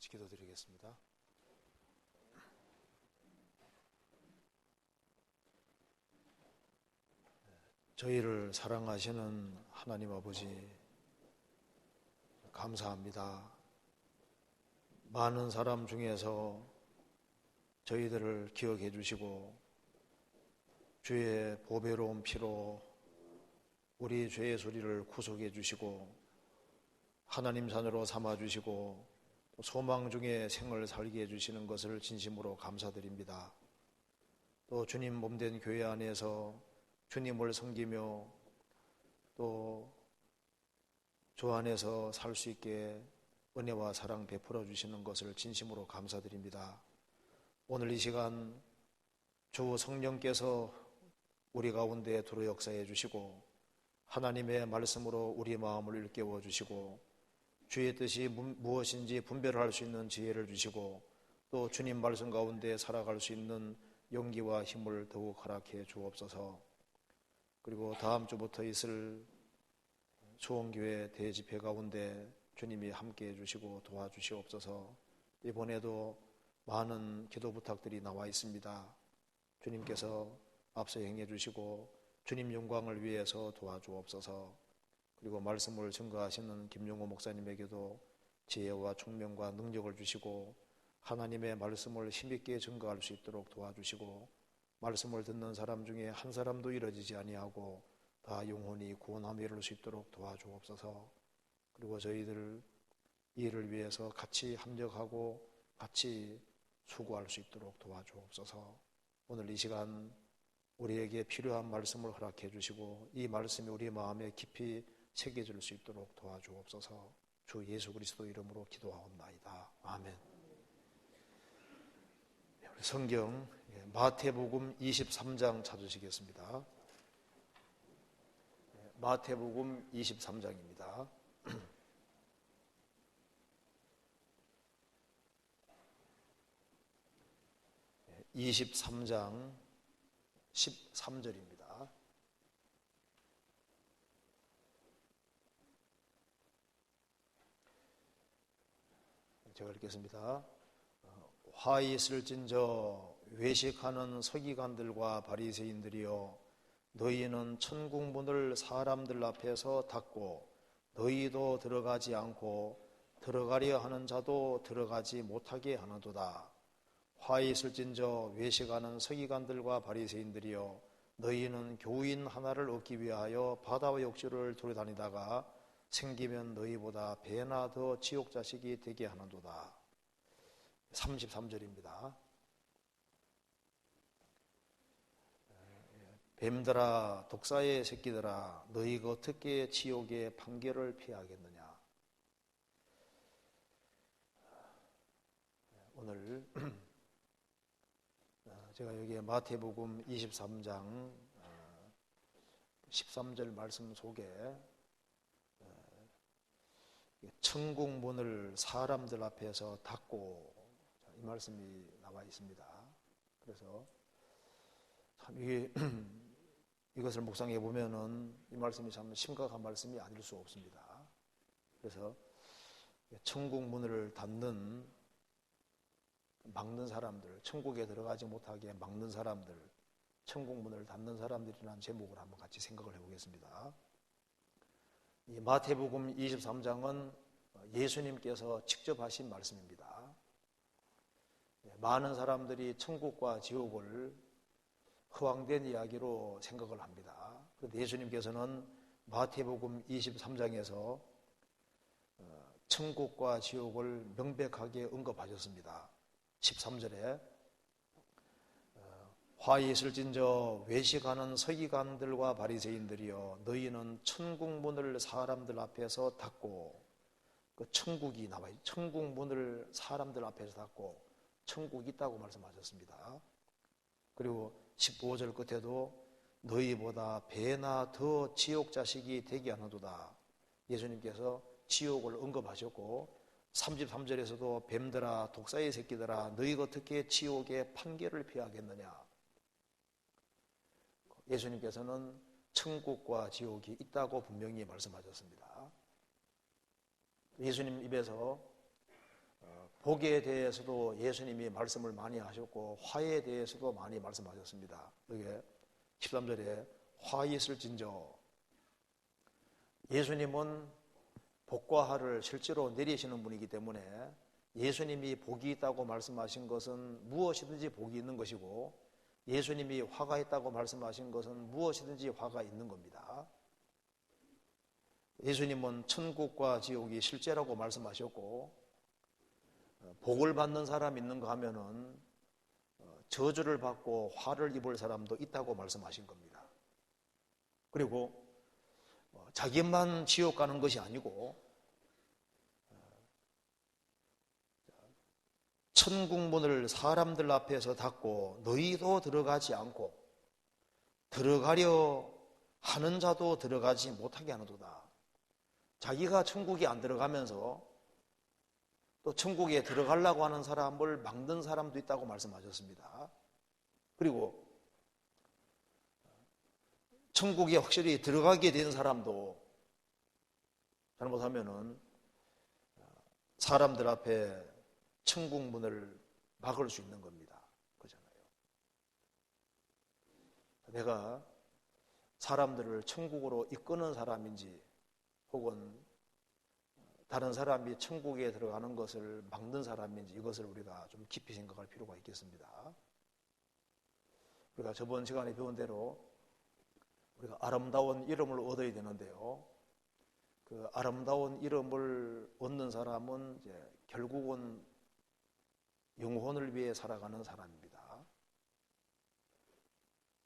같이 기도드리겠습니다. 저희를 사랑하시는 하나님 아버지, 감사합니다. 많은 사람 중에서 저희들을 기억해 주시고 주의 보배로운 피로 우리 죄의 소리를 구속해 주시고 하나님 자녀로 삼아 주시고 소망 중에 생을 살게 해주시는 것을 진심으로 감사드립니다. 또 주님 몸된 교회 안에서 주님을 섬기며 또 주 안에서 살 수 있게 은혜와 사랑 베풀어 주시는 것을 진심으로 감사드립니다. 오늘 이 시간 주 성령께서 우리 가운데 들어 역사해 주시고 하나님의 말씀으로 우리 마음을 일깨워 주시고 주의 뜻이 무엇인지 분별할 수 있는 지혜를 주시고 또 주님 말씀 가운데 살아갈 수 있는 용기와 힘을 더욱 허락해 주옵소서. 그리고 다음 주부터 있을 수원교회 대집회 가운데 주님이 함께해 주시고 도와주시옵소서. 이번에도 많은 기도 부탁들이 나와 있습니다. 주님께서 앞서 행해 주시고 주님 영광을 위해서 도와주옵소서. 그리고 말씀을 증거하시는 김용호 목사님에게도 지혜와 총명과 능력을 주시고 하나님의 말씀을 힘있게 증거할 수 있도록 도와주시고 말씀을 듣는 사람 중에 한 사람도 이뤄지지 아니하고 다 영혼이 구원함에 이를 수 있도록 도와주옵소서. 그리고 저희들 이 일을 위해서 같이 합력하고 같이 수고할 수 있도록 도와주옵소서. 오늘 이 시간 우리에게 필요한 말씀을 허락해 주시고 이 말씀이 우리 마음에 깊이 새겨질 수 있도록 도와주옵소서. 주 예수 그리스도 이름으로 기도하옵나이다. 아멘. 성경 마태복음 23장 찾으시겠습니다. 마태복음 23장입니다. 23장 13절입니다. 제가 읽겠습니다. 화 있을진저 외식하는 서기관들과 바리새인들이여, 너희는 천국 문을 사람들 앞에서 닫고 너희도 들어가지 않고 들어가려 하는 자도 들어가지 못하게 하는도다. 화 있을진저 외식하는 서기관들과 바리새인들이여, 너희는 교인 하나를 얻기 위하여 바다와 욕조를 돌아다니다가 생기면 너희보다 배나 더 지옥 자식이 되게 하는도다. 33절입니다. 뱀들아 독사의 새끼들아, 너희가 어떻게 지옥의 판결을 피하겠느냐. 오늘 제가 여기 마태복음 23장 13절 말씀 속에 천국 문을 사람들 앞에서 닫고, 이 말씀이 나와 있습니다. 그래서 참 이것을 묵상해 보면은 이 말씀이 참 심각한 말씀이 아닐 수 없습니다. 그래서 천국 문을 막는 사람들, 천국에 들어가지 못하게 막는 사람들, 천국 문을 닫는 사람들이라는 제목을 한번 같이 생각을 해보겠습니다. 이 마태복음 23장은 예수님께서 직접 하신 말씀입니다. 많은 사람들이 천국과 지옥을 허황된 이야기로 생각을 합니다. 그런데 예수님께서는 마태복음 23장에서 천국과 지옥을 명백하게 언급하셨습니다. 13절에 화 있을진저 외식하는 서기관들과 바리새인들이여, 너희는 천국 문을 사람들 앞에서 닫고, 그 천국이 나와요. 천국 문을 사람들 앞에서 닫고 천국이 있다고 말씀하셨습니다. 그리고 15절 끝에도 너희보다 배나 더 지옥 자식이 되게 하는도다. 예수님께서 지옥을 언급하셨고 33절에서도 뱀들아 독사의 새끼들아, 너희가 어떻게 지옥의 판결을 피하겠느냐. 예수님께서는 천국과 지옥이 있다고 분명히 말씀하셨습니다. 예수님 입에서 복에 대해서도 예수님이 말씀을 많이 하셨고 화에 대해서도 많이 말씀하셨습니다. 여기 13절에 화 있을진저, 예수님은 복과 화를 실제로 내리시는 분이기 때문에 예수님이 복이 있다고 말씀하신 것은 무엇이든지 복이 있는 것이고, 예수님이 화가 있다고 말씀하신 것은 무엇이든지 화가 있는 겁니다. 예수님은 천국과 지옥이 실제라고 말씀하셨고, 복을 받는 사람 있는가 하면은 저주를 받고 화를 입을 사람도 있다고 말씀하신 겁니다. 그리고 자기만 지옥 가는 것이 아니고 천국 문을 사람들 앞에서 닫고 너희도 들어가지 않고 들어가려 하는 자도 들어가지 못하게 하는도다. 자기가 천국에 안 들어가면서 또 천국에 들어가려고 하는 사람을 막는 사람도 있다고 말씀하셨습니다. 그리고 천국에 확실히 들어가게 된 사람도 잘못하면은 사람들 앞에 천국 문을 막을 수 있는 겁니다. 그렇잖아요. 내가 사람들을 천국으로 이끄는 사람인지 혹은 다른 사람이 천국에 들어가는 것을 막는 사람인지, 이것을 우리가 좀 깊이 생각할 필요가 있겠습니다. 우리가 저번 시간에 배운 대로 우리가 아름다운 이름을 얻어야 되는데요, 그 아름다운 이름을 얻는 사람은 이제 결국은 영혼을 위해 살아가는 사람입니다.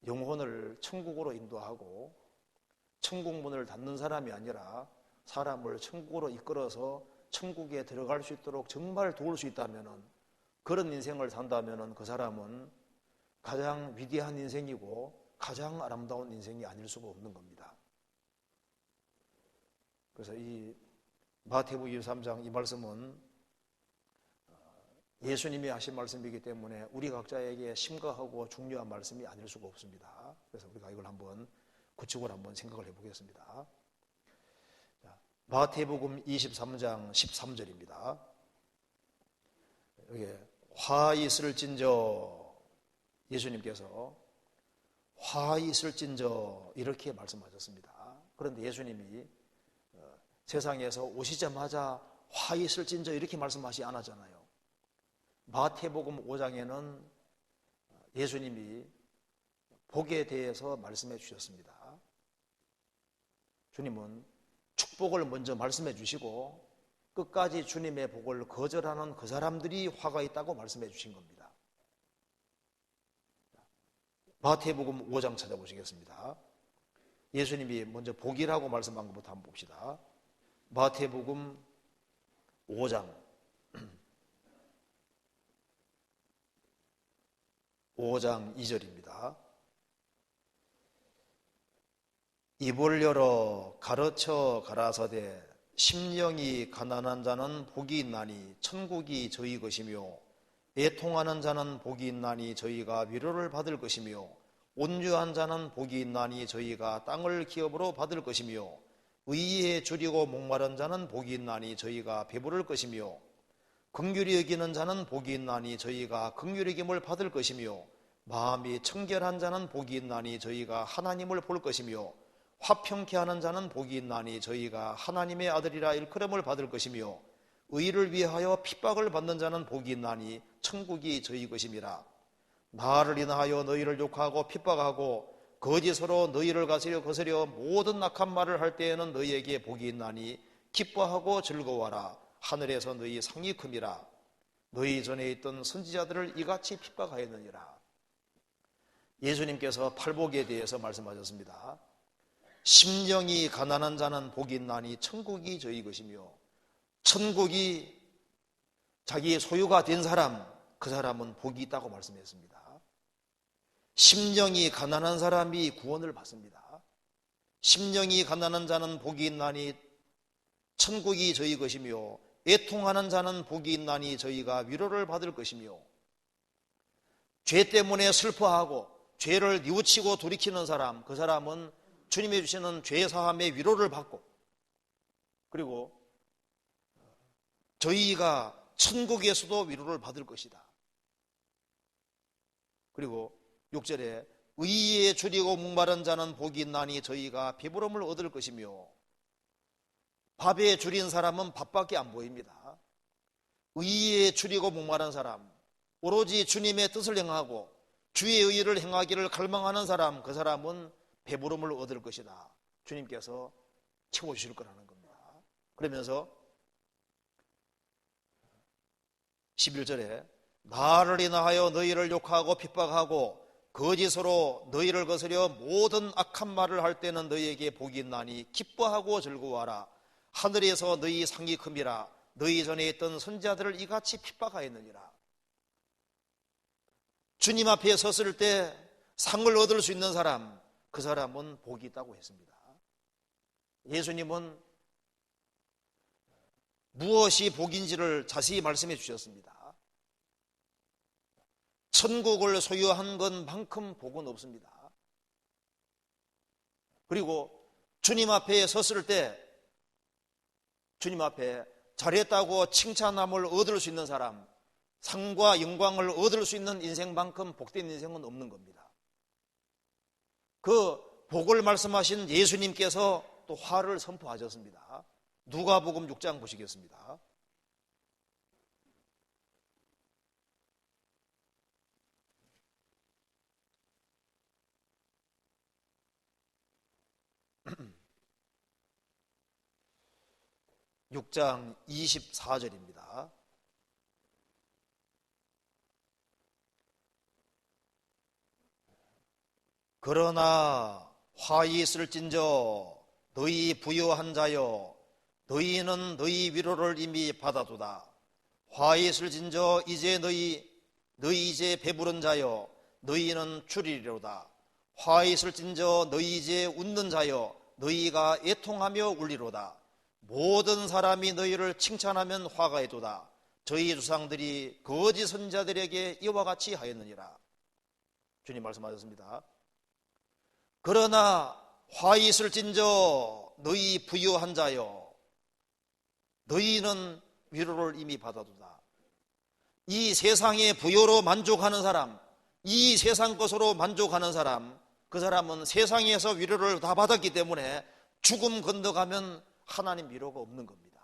영혼을 천국으로 인도하고 천국 문을 닫는 사람이 아니라 사람을 천국으로 이끌어서 천국에 들어갈 수 있도록 정말 도울 수 있다면, 그런 인생을 산다면 그 사람은 가장 위대한 인생이고 가장 아름다운 인생이 아닐 수가 없는 겁니다. 그래서 이 마태복음 23장 이 말씀은 예수님이 하신 말씀이기 때문에 우리 각자에게 심각하고 중요한 말씀이 아닐 수가 없습니다. 그래서 우리가 이걸 한번 구축을 한번 생각을 해보겠습니다. 마태복음 23장 13절입니다. 여기 화 있을진저, 예수님께서 화 있을진저 이렇게 말씀하셨습니다. 그런데 예수님이 세상에서 오시자마자 화 있을진저 이렇게 말씀하시지 않았잖아요. 마태복음 5장에는 예수님이 복에 대해서 말씀해 주셨습니다. 주님은 축복을 먼저 말씀해 주시고 끝까지 주님의 복을 거절하는 그 사람들이 화가 있다고 말씀해 주신 겁니다. 마태복음 5장 찾아보시겠습니다. 예수님이 먼저 복이라고 말씀한 것부터 한번 봅시다. 마태복음 5장 2절입니다. 입을 열어 가르쳐 가라사대 심령이 가난한 자는 복이 있나니 천국이 저희 것이며, 애통하는 자는 복이 있나니 저희가 위로를 받을 것이며, 온유한 자는 복이 있나니 저희가 땅을 기업으로 받을 것이며, 의에 줄이고 목마른 자는 복이 있나니 저희가 배부를 것이며, 긍휼히 여기는 자는 복이 있나니 저희가 긍휼히 여김을 받을 것이며, 마음이 청결한 자는 복이 있나니 저희가 하나님을 볼 것이며, 화평케 하는 자는 복이 있나니 저희가 하나님의 아들이라 일컬음을 받을 것이며, 의를 위하여 핍박을 받는 자는 복이 있나니 천국이 저희 것임이라. 나를 인하여 너희를 욕하고 핍박하고 거짓으로 너희를 거스려 모든 악한 말을 할 때에는 너희에게 복이 있나니 기뻐하고 즐거워하라. 하늘에서 너희 상이 큼이라. 너희 전에 있던 선지자들을 이같이 핍박하였느니라. 예수님께서 팔복에 대해서 말씀하셨습니다. 심령이 가난한 자는 복이 있나니 천국이 저희 것이며, 천국이 자기의 소유가 된 사람, 그 사람은 복이 있다고 말씀했습니다. 심령이 가난한 사람이 구원을 받습니다. 심령이 가난한 자는 복이 있나니 천국이 저희 것이며, 애통하는 자는 복이 있나니 저희가 위로를 받을 것이며, 죄 때문에 슬퍼하고 죄를 뉘우치고 돌이키는 사람, 그 사람은 주님이 주시는 죄사함의 위로를 받고, 그리고 저희가 천국에서도 위로를 받을 것이다. 그리고 6절에 의에 줄이고 목마른 자는 복이 있나니 저희가 배부름을 얻을 것이며, 밥에 줄인 사람은 밥밖에 안 보입니다. 의에 줄이고 목마른 사람, 오로지 주님의 뜻을 행하고 주의 의를 행하기를 갈망하는 사람, 그 사람은 배부름을 얻을 것이다. 주님께서 채워주실 거라는 겁니다. 그러면서 11절에 나를 인하여 너희를 욕하고 핍박하고 거짓으로 너희를 거스려 모든 악한 말을 할 때는 너희에게 복이 있나니 기뻐하고 즐거워하라. 하늘에서 너희 상이 큼이라. 너희 전에 있던 선지자들을 이같이 핍박하였느니라. 주님 앞에 섰을 때 상을 얻을 수 있는 사람, 그 사람은 복이 있다고 했습니다. 예수님은 무엇이 복인지를 자세히 말씀해 주셨습니다. 천국을 소유한 것만큼 복은 없습니다. 그리고 주님 앞에 섰을 때 주님 앞에 잘했다고 칭찬함을 얻을 수 있는 사람, 상과 영광을 얻을 수 있는 인생만큼 복된 인생은 없는 겁니다. 그 복을 말씀하신 예수님께서 또 화를 선포하셨습니다. 누가복음 6장 보시겠습니다. (6장 24절입니다) 그러나 화 있을진저 너희 부요한 자여 너희는 너희 위로를 이미 받아두다. 화 있을진저 이제 너희 이제 배부른 자여 너희는 줄이리로다. 화 있을진저 너희 이제 웃는 자여 너희가 애통하며 울리로다. 모든 사람이 너희를 칭찬하면 화가 있도다. 저희 조상들이 거짓 선지자들에게 이와 같이 하였느니라. 주님 말씀하셨습니다. 그러나 화 있을진저 너희 부유한 자여 너희는 위로를 이미 받아두다. 이 세상의 부요로 만족하는 사람, 이 세상 것으로 만족하는 사람, 그 사람은 세상에서 위로를 다 받았기 때문에 죽음 건너가면 하나님 위로가 없는 겁니다.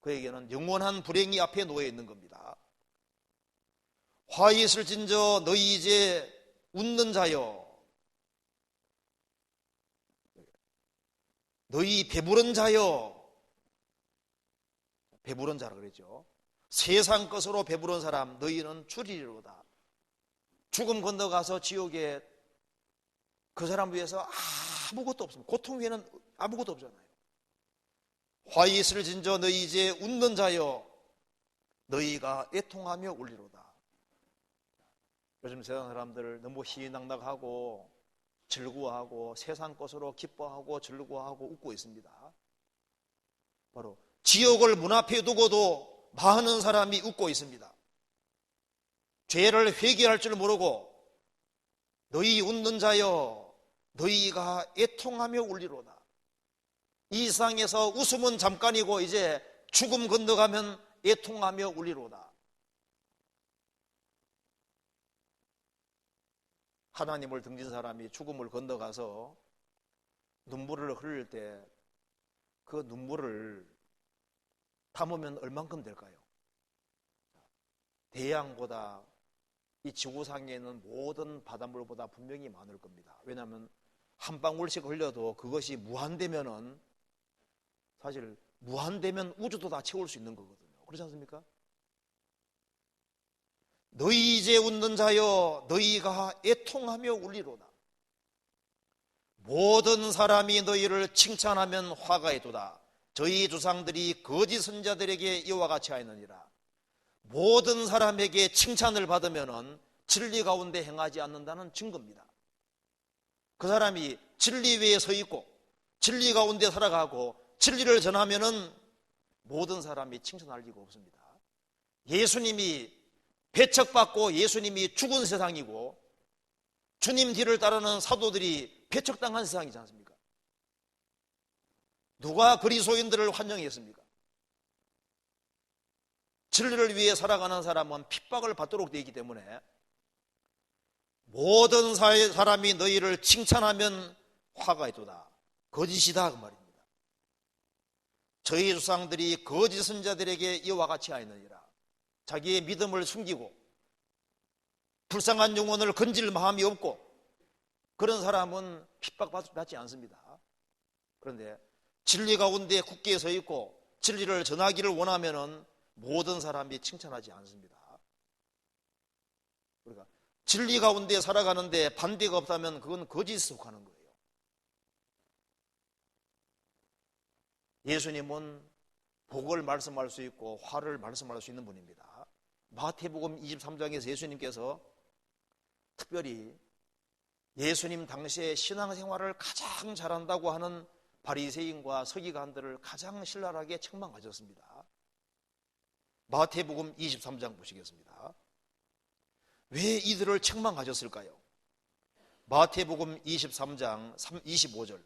그에게는 영원한 불행이 앞에 놓여 있는 겁니다. 화 있을진저 너희 이제 웃는 자여 너희 배부른 자여, 배부른 자라 그랬죠. 세상 것으로 배부른 사람 너희는 줄이리로다. 죽음 건너가서 지옥에 그 사람 위해서 아무것도 없습니다. 고통 위에는 아무것도 없잖아요. 화 있을진저 너희 이제 웃는 자여 너희가 애통하며 울리로다. 요즘 세상 사람들 너무 희희낙낙하고 즐거워하고 세상 것으로 기뻐하고 즐거워하고 웃고 있습니다. 바로 지옥을 문 앞에 두고도 많은 사람이 웃고 있습니다. 죄를 회개할 줄 모르고 너희 웃는 자여 너희가 애통하며 울리로다. 이 세상에서 웃음은 잠깐이고 이제 죽음 건너가면 애통하며 울리로다. 하나님을 등진 사람이 죽음을 건너가서 눈물을 흘릴 때 그 눈물을 담으면 얼만큼 될까요? 대양보다 이 지구상에 있는 모든 바닷물보다 분명히 많을 겁니다. 왜냐하면 한 방울씩 흘려도 그것이 무한되면은 사실 무한되면 우주도 다 채울 수 있는 거거든요. 그렇지 않습니까? 너희 이제 웃는 자여 너희가 애통하며 울리로다. 모든 사람이 너희를 칭찬하면 화가 있도다. 저희 조상들이 거짓 선지자들에게 이와 같이 하였느니라. 모든 사람에게 칭찬을 받으면 진리 가운데 행하지 않는다는 증거입니다. 그 사람이 진리 위에 서 있고 진리 가운데 살아가고 진리를 전하면은 모든 사람이 칭찬할 리가 없습니다. 예수님이 배척받고 예수님이 죽은 세상이고 주님 뒤를 따르는 사도들이 배척당한 세상이지 않습니까? 누가 그리스도인들을 환영했습니까? 진리를 위해 살아가는 사람은 핍박을 받도록 되어 있기 때문에 모든 사람이 너희를 칭찬하면 화가 있도다. 거짓이다 그 말입니다. 저희 조상들이 거짓 선자들에게 이와 같이 하였느니라. 자기의 믿음을 숨기고 불쌍한 영혼을 건질 마음이 없고 그런 사람은 핍박받지 않습니다. 그런데 진리 가운데 굳게 서 있고 진리를 전하기를 원하면은 모든 사람이 칭찬하지 않습니다. 그러니까 진리 가운데 살아가는데 반대가 없다면 그건 거짓에 속하는 거예요. 예수님은 복을 말씀할 수 있고 화를 말씀할 수 있는 분입니다. 마태복음 23장에서 예수님께서 특별히 예수님 당시에 신앙생활을 가장 잘한다고 하는 바리새인과 서기관들을 가장 신랄하게 책망하셨습니다. 마태복음 23장 보시겠습니다. 왜 이들을 책망하셨을까요? 마태복음 23장 25절.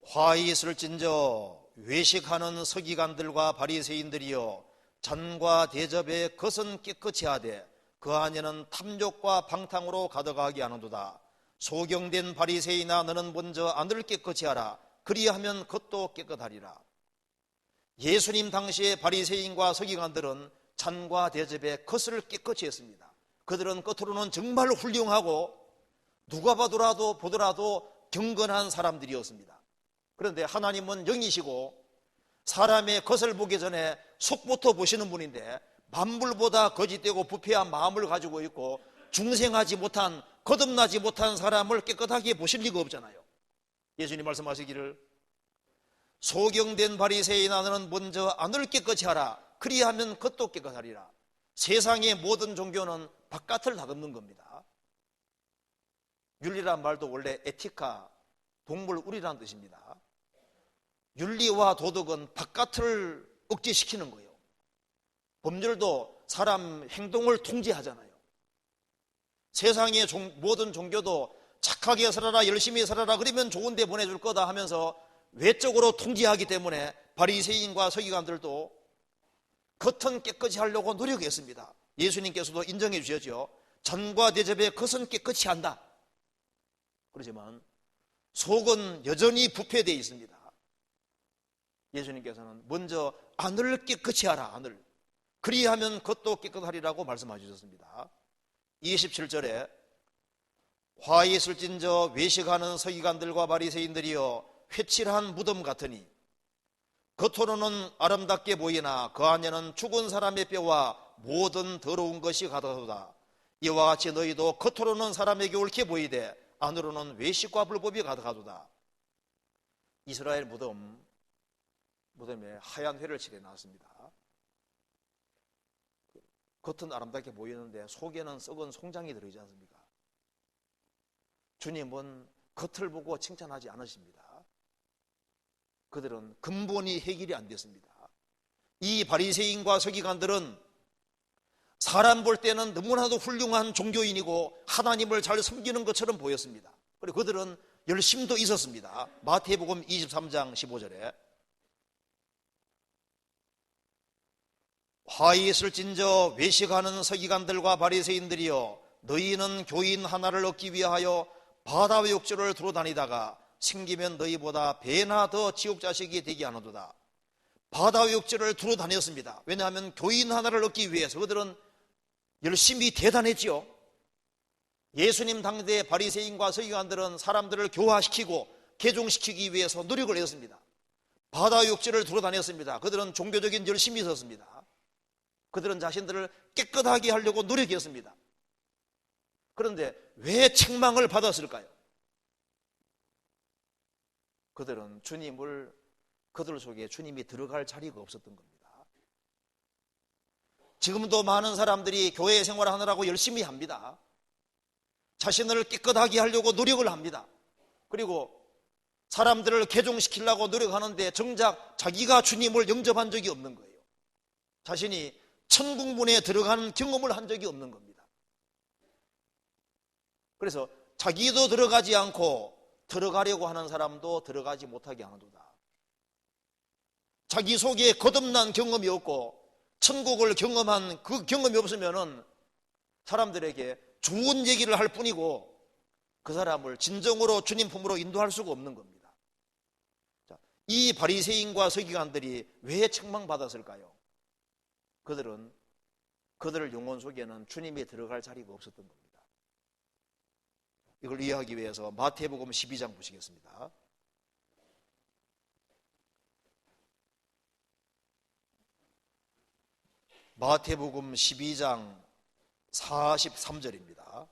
화이 있을진저 외식하는 서기관들과 바리새인들이여 잔과 대접에 것은 깨끗이 하되 그 안에는 탐욕과 방탕으로 가득하게 하는도다. 소경된 바리새인아 너는 먼저 안을 깨끗이 하라. 그리하면 겉도 깨끗하리라. 예수님 당시에 바리새인과 서기관들은 잔과 대접에 겉을 깨끗이 했습니다. 그들은 겉으로는 정말 훌륭하고 누가 보더라도 경건한 사람들이었습니다. 그런데 하나님은 영이시고 사람의 겉을 보기 전에 속부터 보시는 분인데 만물보다 거짓되고 부패한 마음을 가지고 있고 중생하지 못한 거듭나지 못한 사람을 깨끗하게 보실 리가 없잖아요. 예수님 말씀하시기를 소경된 바리새인아 너는 먼저 안을 깨끗이 하라. 그리하면 겉도 깨끗하리라. 세상의 모든 종교는 바깥을 다듬는 겁니다. 윤리란 말도 원래 에티카, 동물우리란 뜻입니다. 윤리와 도덕은 바깥을 억제시키는 거예요. 법률도 사람 행동을 통제하잖아요. 세상의 모든 종교도 착하게 살아라, 열심히 살아라, 그러면 좋은 데 보내줄 거다 하면서 외적으로 통제하기 때문에 바리새인과 서기관들도 겉은 깨끗이 하려고 노력했습니다. 예수님께서도 인정해 주셨죠. 잔과 대접에 겉은 깨끗이 한다. 그렇지만 속은 여전히 부패되어 있습니다. 예수님께서는 먼저 안을 깨끗이 하라. 안을. 그리하면 겉도 깨끗하리라고 말씀해 주셨습니다. 27절에 화이 있을진저 외식하는 서기관들과 바리새인들이여 회칠한 무덤 같으니 겉으로는 아름답게 보이나 그 안에는 죽은 사람의 뼈와 모든 더러운 것이 가득하도다. 이와 같이 너희도 겉으로는 사람에게 옳게 보이되 안으로는 외식과 불법이 가득하도다. 이스라엘 무덤에 하얀 회를 칠해놨습니다. 겉은 아름답게 보이는데 속에는 썩은 송장이 들어있지 않습니까? 주님은 겉을 보고 칭찬하지 않으십니다. 그들은 근본이 해결이 안 됐습니다. 이 바리새인과 서기관들은 사람 볼 때는 너무나도 훌륭한 종교인이고 하나님을 잘 섬기는 것처럼 보였습니다. 그리고 그들은 열심도 있었습니다. 마태복음 23장 15절에 화이 있을진저 외식하는 서기관들과 바리새인들이여 너희는 교인 하나를 얻기 위하여 바다의 욕조를 두루 다니다가 생기면 너희보다 배나 더 지옥 자식이 되게 하는도다. 바다의 욕조를 두루 다녔습니다. 왜냐하면 교인 하나를 얻기 위해서 그들은 열심히 대단했지요. 예수님 당대의 바리새인과 서기관들은 사람들을 교화시키고 개종시키기 위해서 노력을 했습니다. 바다의 욕조를 두루 다녔습니다. 그들은 종교적인 열심이 있었습니다. 그들은 자신들을 깨끗하게 하려고 노력했습니다. 그런데 왜 책망을 받았을까요? 그들은 그들 속에 주님이 들어갈 자리가 없었던 겁니다. 지금도 많은 사람들이 교회 생활하느라고 열심히 합니다. 자신을 깨끗하게 하려고 노력을 합니다. 그리고 사람들을 개종시키려고 노력하는데 정작 자기가 주님을 영접한 적이 없는 거예요. 자신이 천국문에 들어가는 경험을 한 적이 없는 겁니다. 그래서 자기도 들어가지 않고 들어가려고 하는 사람도 들어가지 못하게 하는도다. 자기 속에 거듭난 경험이 없고 천국을 경험한 그 경험이 없으면은 사람들에게 좋은 얘기를 할 뿐이고 그 사람을 진정으로 주님 품으로 인도할 수가 없는 겁니다. 자, 이 바리새인과 서기관들이 왜 책망받았을까요? 그들의 영혼 속에는 주님이 들어갈 자리가 없었던 겁니다. 이걸 이해하기 위해서 마태복음 12장 보시겠습니다. 마태복음 12장 43절입니다.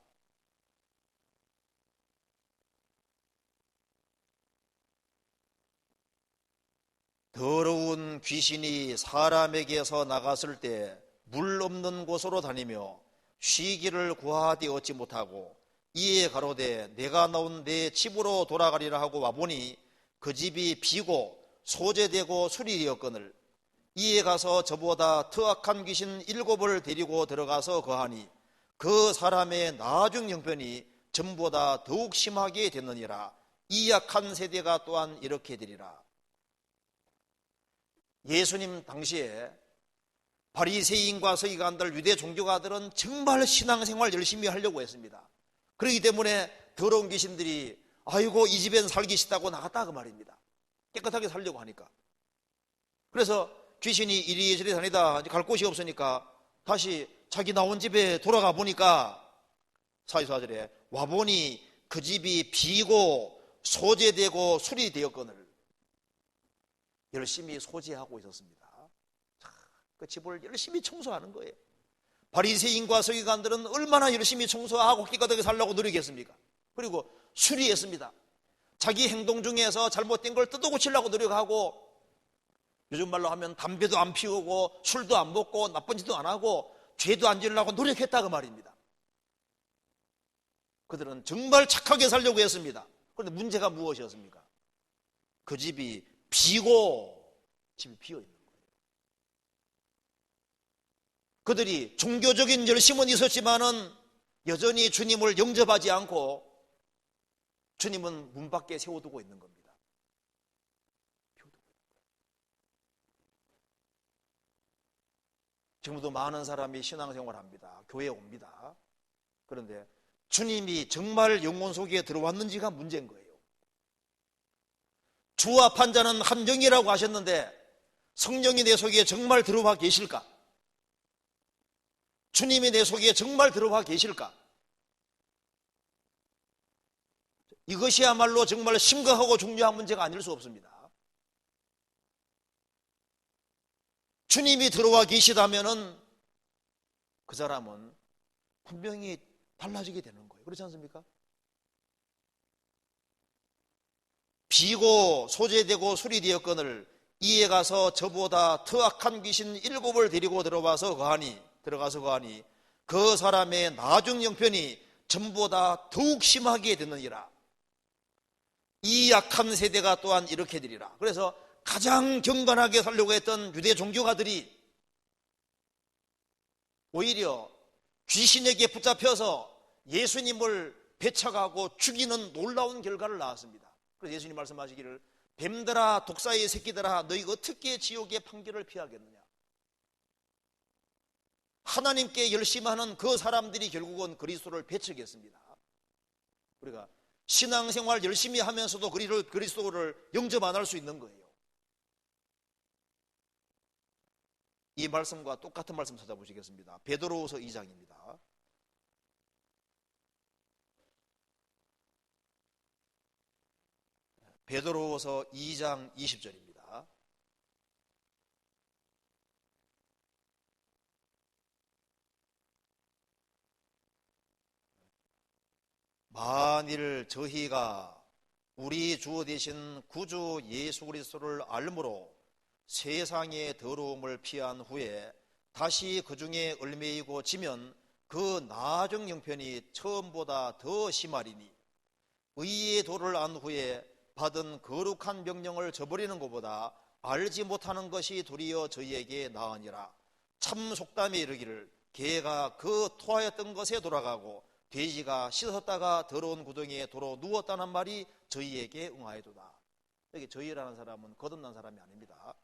더러운 귀신이 사람에게서 나갔을 때 물 없는 곳으로 다니며 쉬기를 구하되 얻지 못하고 이에 가로되 내가 나온 내 집으로 돌아가리라 하고 와보니 그 집이 비고 소재되고 수리되었거늘 이에 가서 저보다 터악한 귀신 7을 데리고 들어가서 거하니 그 사람의 나중 형편이 전보다 더욱 심하게 됐느니라. 이 약한 세대가 또한 이렇게 되리라. 예수님 당시에 바리새인과 서기관들, 유대 종교가들은 정말 신앙생활 열심히 하려고 했습니다. 그렇기 때문에 더러운 귀신들이 아이고 이 집엔 살기 싫다고 나갔다 그 말입니다. 깨끗하게 살려고 하니까. 그래서 귀신이 이리저리 다니다 갈 곳이 없으니까 다시 자기 나온 집에 돌아가 보니까 44절에 와보니 그 집이 비고 소재되고 수리되었거늘 열심히 소재하고 있었습니다. 그 집을 열심히 청소하는 거예요. 바리새인과 서기관들은 얼마나 열심히 청소하고 깨끗하게 살려고 노력했습니까? 그리고 수리했습니다. 자기 행동 중에서 잘못된 걸 뜯어고치려고 노력하고 요즘 말로 하면 담배도 안 피우고 술도 안 먹고 나쁜 짓도 안 하고 죄도 안 지으려고 노력했다 그 말입니다. 그들은 정말 착하게 살려고 했습니다. 그런데 문제가 무엇이었습니까? 그 집이 비고 집이 비어있는 거예요. 그들이 종교적인 열심은 있었지만은 여전히 주님을 영접하지 않고 주님은 문 밖에 세워두고 있는 겁니다. 지금도 많은 사람이 신앙생활 합니다. 교회에 옵니다. 그런데 주님이 정말 영혼 속에 들어왔는지가 문제인 거예요. 주와 판자는 한 영이라고 하셨는데 성령이 내 속에 정말 들어와 계실까? 주님이 내 속에 정말 들어와 계실까? 이것이야말로 정말 심각하고 중요한 문제가 아닐 수 없습니다. 주님이 들어와 계시다면은 그 사람은 분명히 달라지게 되는 거예요. 그렇지 않습니까? 비고 소재되고 수리되었거늘 이에 가서 저보다 터악한 귀신 7을 데리고 들어가서 거하니 그 사람의 나중 형편이 전보다 더욱 심하게 됐느니라. 이 약한 세대가 또한 이렇게 되리라. 그래서 가장 경건하게 살려고 했던 유대 종교가들이 오히려 귀신에게 붙잡혀서 예수님을 배척하고 죽이는 놀라운 결과를 낳았습니다. 그래서 예수님 말씀하시기를 뱀들아 독사의 새끼들아 너희가 어떻게 지옥의 판결을 피하겠느냐. 하나님께 열심하는 그 사람들이 결국은 그리스도를 배척했습니다. 우리가 신앙생활 열심히 하면서도 그리스도를 영접 안 할 수 있는 거예요. 이 말씀과 똑같은 말씀 찾아보시겠습니다. 베드로후서 2장입니다. 베드로후서 2장 20절입니다. 만일 저희가 우리 주 되신 구주 예수 그리스도를 알므로 세상의 더러움을 피한 후에 다시 그 중에 얽매이고 지면 그 나중 형편이 처음보다 더 심하리니 의의 도를 안 후에 받은 거룩한 명령을 저버리는 것보다 알지 못하는 것이 도리어 저희에게 나으니라. 참 속담에 이르기를 개가 그 토하였던 것에 돌아가고 돼지가 씻었다가 더러운 구덩이에 도로 누웠다는 말이 저희에게 응하여도다. 여기 저희라는 사람은 거듭난 사람이 아닙니다.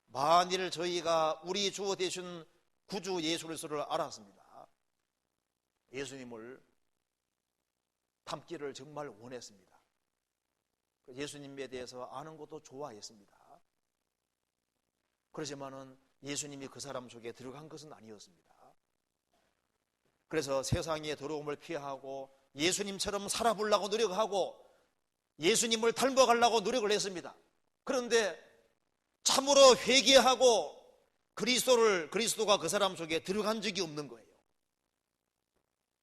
만일 저희가 우리 주 되신 구주 예수 그리스도를 알았습니다. 예수님을 닮기를 정말 원했습니다. 예수님에 대해서 아는 것도 좋아했습니다. 그렇지만은 예수님이 그 사람 속에 들어간 것은 아니었습니다. 그래서 세상의 더러움을 피하고 예수님처럼 살아보려고 노력하고 예수님을 닮아가려고 노력을 했습니다. 그런데 참으로 회개하고 그리스도가 그 사람 속에 들어간 적이 없는 거예요.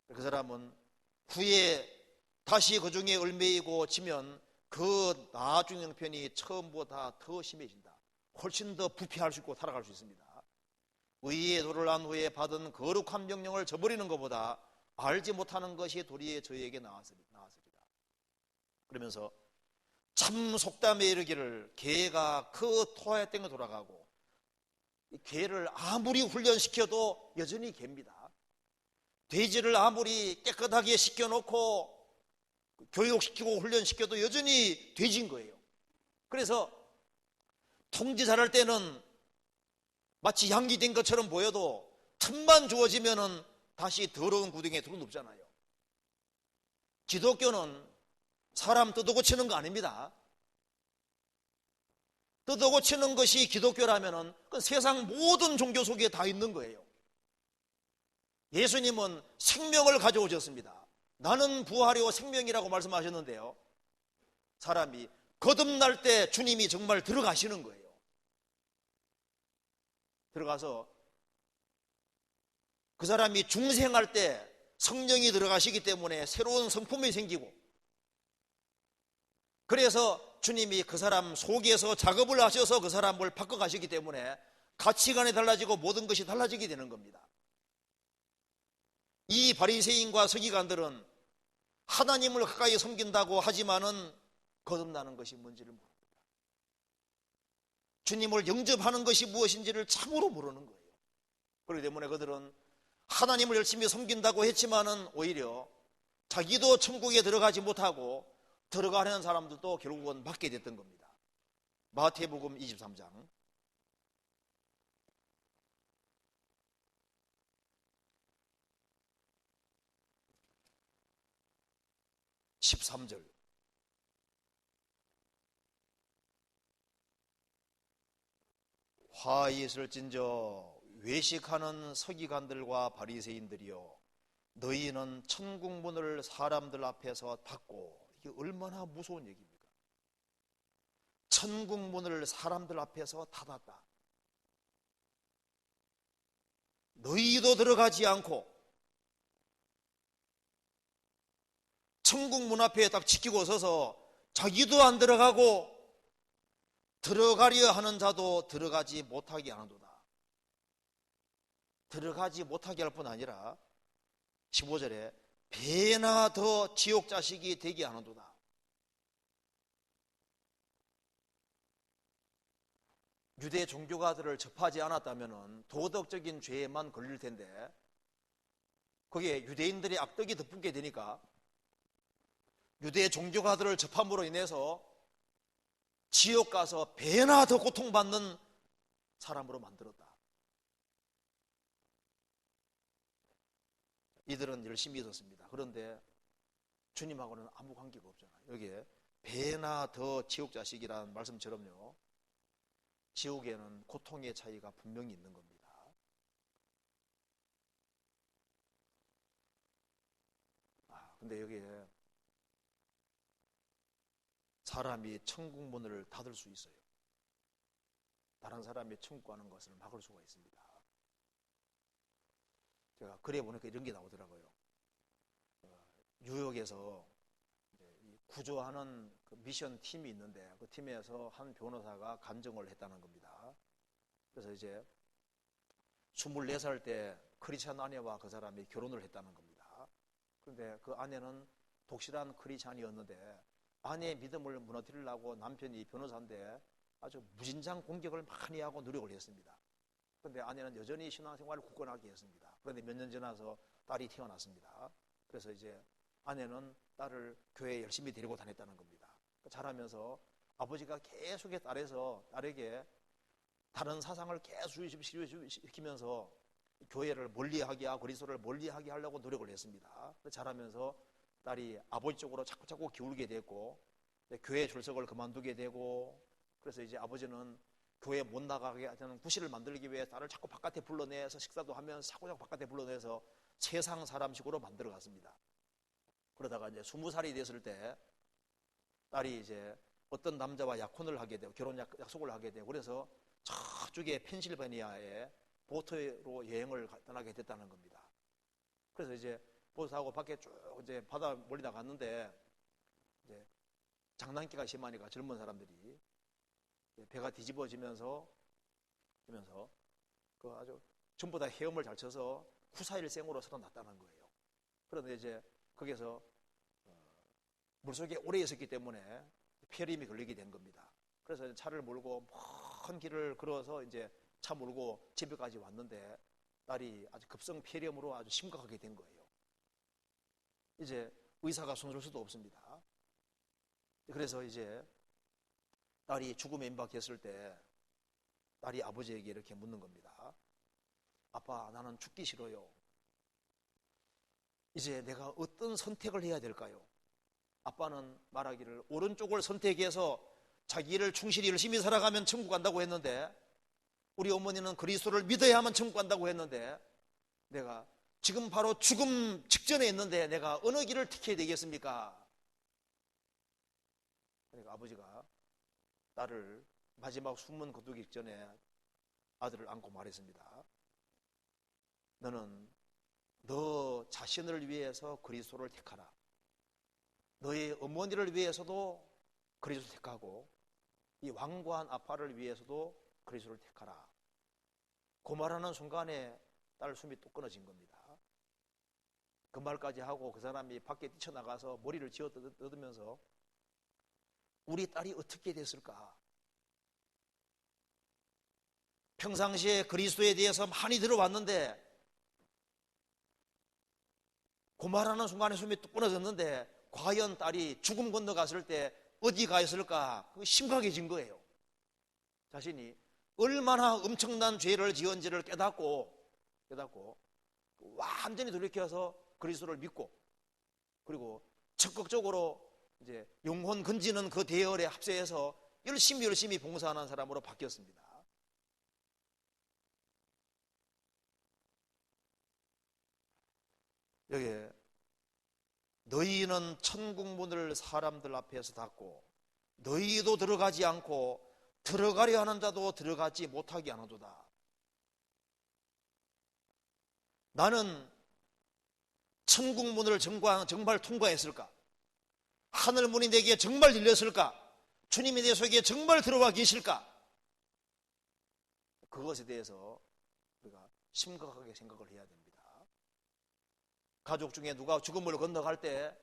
그 사람은 후에 다시 그 중에 얽매이고 지면 그 나중 형편이 처음보다 더 심해진다. 훨씬 더 부패할 수 있고 살아갈 수 있습니다. 의의 도를 한 후에 받은 거룩한 명령을 저버리는 것보다 알지 못하는 것이 도리에 저희에게 나았으리라. 그러면서 참 속담에 이르기를 개가 그 토하의 땡에 돌아가고, 개를 아무리 훈련시켜도 여전히 개입니다. 돼지를 아무리 깨끗하게 시켜놓고 교육시키고 훈련시켜도 여전히 돼지인 거예요. 그래서 통제 잘할 때는 마치 양이 된 것처럼 보여도 틈만 주어지면은 다시 더러운 구덩이에 들어눕잖아요. 기독교는 사람 뜯어고치는 거 아닙니다. 뜯어고치는 것이 기독교라면은 그 세상 모든 종교 속에 다 있는 거예요. 예수님은 생명을 가져오셨습니다. 나는 부활이요 생명이라고 말씀하셨는데요, 사람이 거듭날 때 주님이 정말 들어가시는 거예요. 들어가서 그 사람이 중생할 때 성령이 들어가시기 때문에 새로운 성품이 생기고, 그래서 주님이 그 사람 속에서 작업을 하셔서 그 사람을 바꿔가시기 때문에 가치관이 달라지고 모든 것이 달라지게 되는 겁니다. 이 바리새인과 서기관들은 하나님을 가까이 섬긴다고 하지만은 거듭나는 것이 뭔지를 모릅니다. 주님을 영접하는 것이 무엇인지를 참으로 모르는 거예요. 그렇기 때문에 그들은 하나님을 열심히 섬긴다고 했지만은 오히려 자기도 천국에 들어가지 못하고 들어가려는 사람들도 결국은 막게 됐던 겁니다. 마태복음 23장 13절. 화 있을진저 외식하는 서기관들과 바리새인들이여, 너희는 천국 문을 사람들 앞에서 닫고, 이게 얼마나 무서운 얘기입니까? 천국 문을 사람들 앞에서 닫았다. 너희도 들어가지 않고 천국 문 앞에 딱 지키고 서서 자기도 안 들어가고 들어가려 하는 자도 들어가지 못하게 하는도다. 들어가지 못하게 할 뿐 아니라 15절에 배나 더 지옥 자식이 되게 하는도다. 유대 종교가들을 접하지 않았다면 도덕적인 죄에만 걸릴 텐데, 거기에 유대인들의 악덕이 덧붙게 되니까 유대 종교가들을 접함으로 인해서 지옥 가서 배나 더 고통받는 사람으로 만들었다. 이들은 열심히 있었습니다. 그런데 주님하고는 아무 관계가 없잖아요. 여기에 배나 더 지옥 자식이라는 말씀처럼요, 지옥에는 고통의 차이가 분명히 있는 겁니다. 근데 여기에 사람이 천국 문을 닫을 수 있어요. 다른 사람이 천국 가는 것을 막을 수가 있습니다. 제가 글에 보니까 이런 게 나오더라고요. 뉴욕에서 구조하는 그 미션 팀이 있는데 그 팀에서 한 변호사가 간증을 했다는 겁니다. 그래서 이제 24살 때 크리스찬 아내와 그 사람이 결혼을 했다는 겁니다. 그런데 그 아내는 독실한 크리스찬이었는데 아내의 믿음을 무너뜨리려고 남편이 변호사인데 아주 무진장 공격을 많이 하고 노력을 했습니다. 그런데 아내는 여전히 신앙생활을 굳건하게 했습니다. 그런데 몇 년 지나서 딸이 태어났습니다. 그래서 이제 아내는 딸을 교회에 열심히 데리고 다녔다는 겁니다. 자라면서 아버지가 계속 딸에게 다른 사상을 계속 시키면서 교회를 멀리하게 하고 그리스도를 멀리하게 하려고 노력을 했습니다. 자라면서 딸이 아버지 쪽으로 자꾸 기울게 됐고 교회 출석을 그만두게 되고, 그래서 이제 아버지는 교회 못 나가게 하는 구실을 만들기 위해 딸을 자꾸 바깥에 불러내서 식사도 하면서 자꾸 바깥에 불러내서 세상 사람식으로 만들어갔습니다. 그러다가 이제 20살이 됐을 때 딸이 이제 어떤 남자와 약혼을 하게 되고 결혼 약속을 하게 되고, 그래서 저쪽에 펜실베니아에 보트로 여행을 떠나게 됐다는 겁니다. 그래서 이제 보트 타고 밖에 쭉 이제 바다 멀리 나갔는데 이제 장난기가 심하니까 젊은 사람들이 배가 뒤집어지면서 그 아주 전부 다 헤엄을 잘 쳐서 후사일생으로 서로 났다는 거예요. 그런데 이제 거기서 물속에 오래 있었기 때문에 폐렴이 걸리게 된 겁니다. 그래서 차를 몰고 먼 길을 걸어서 이제 차 몰고 집에까지 왔는데 딸이 아주 급성 폐렴으로 아주 심각하게 된 거예요. 이제 의사가 손쓸 수도 없습니다. 그래서 이제 딸이 죽음에 임박했을 때 딸이 아버지에게 이렇게 묻는 겁니다. 아빠, 나는 죽기 싫어요. 이제 내가 어떤 선택을 해야 될까요? 아빠는 말하기를 오른쪽을 선택해서 자기를 충실히 열심히 살아가면 천국 간다고 했는데, 우리 어머니는 그리스도를 믿어야만 천국 간다고 했는데, 내가 지금 바로 죽음 직전에 있는데 내가 어느 길을 택해야 되겠습니까? 그러니까 아버지가 딸을 마지막 숨은 거두기 전에 아들을 안고 말했습니다. 너는 너 자신을 위해서 그리스도를 택하라. 너의 어머니를 위해서도 그리스도를 택하고 이 완고한 아빠를 위해서도 그리스도를 택하라. 그 말하는 순간에 딸 숨이 또 끊어진 겁니다. 그 말까지 하고 그 사람이 밖에 뛰쳐나가서 머리를 쥐어 뜯으면서 우리 딸이 어떻게 됐을까? 평상시에 그리스도에 대해서 많이 들어왔는데 그 말하는 순간에 숨이 뚝 끊어졌는데 과연 딸이 죽음 건너갔을 때 어디 가 있을까? 심각해진 거예요. 자신이 얼마나 엄청난 죄를 지은지를 깨닫고 완전히 돌이켜서 그리스도를 믿고, 그리고 적극적으로 이제 영혼 건지는 그 대열에 합세해서 열심히 봉사하는 사람으로 바뀌었습니다. 여기에 너희는 천국 문을 사람들 앞에서 닫고 너희도 들어가지 않고 들어가려 하는 자도 들어가지 못하게 하노도다. 나는 천국 문을 정말 통과했을까? 하늘 문이 내게 정말 열렸을까? 주님이 내 속에 정말 들어와 계실까? 그것에 대해서 우리가 심각하게 생각을 해야 됩니다. 가족 중에 누가 죽음을 건너갈 때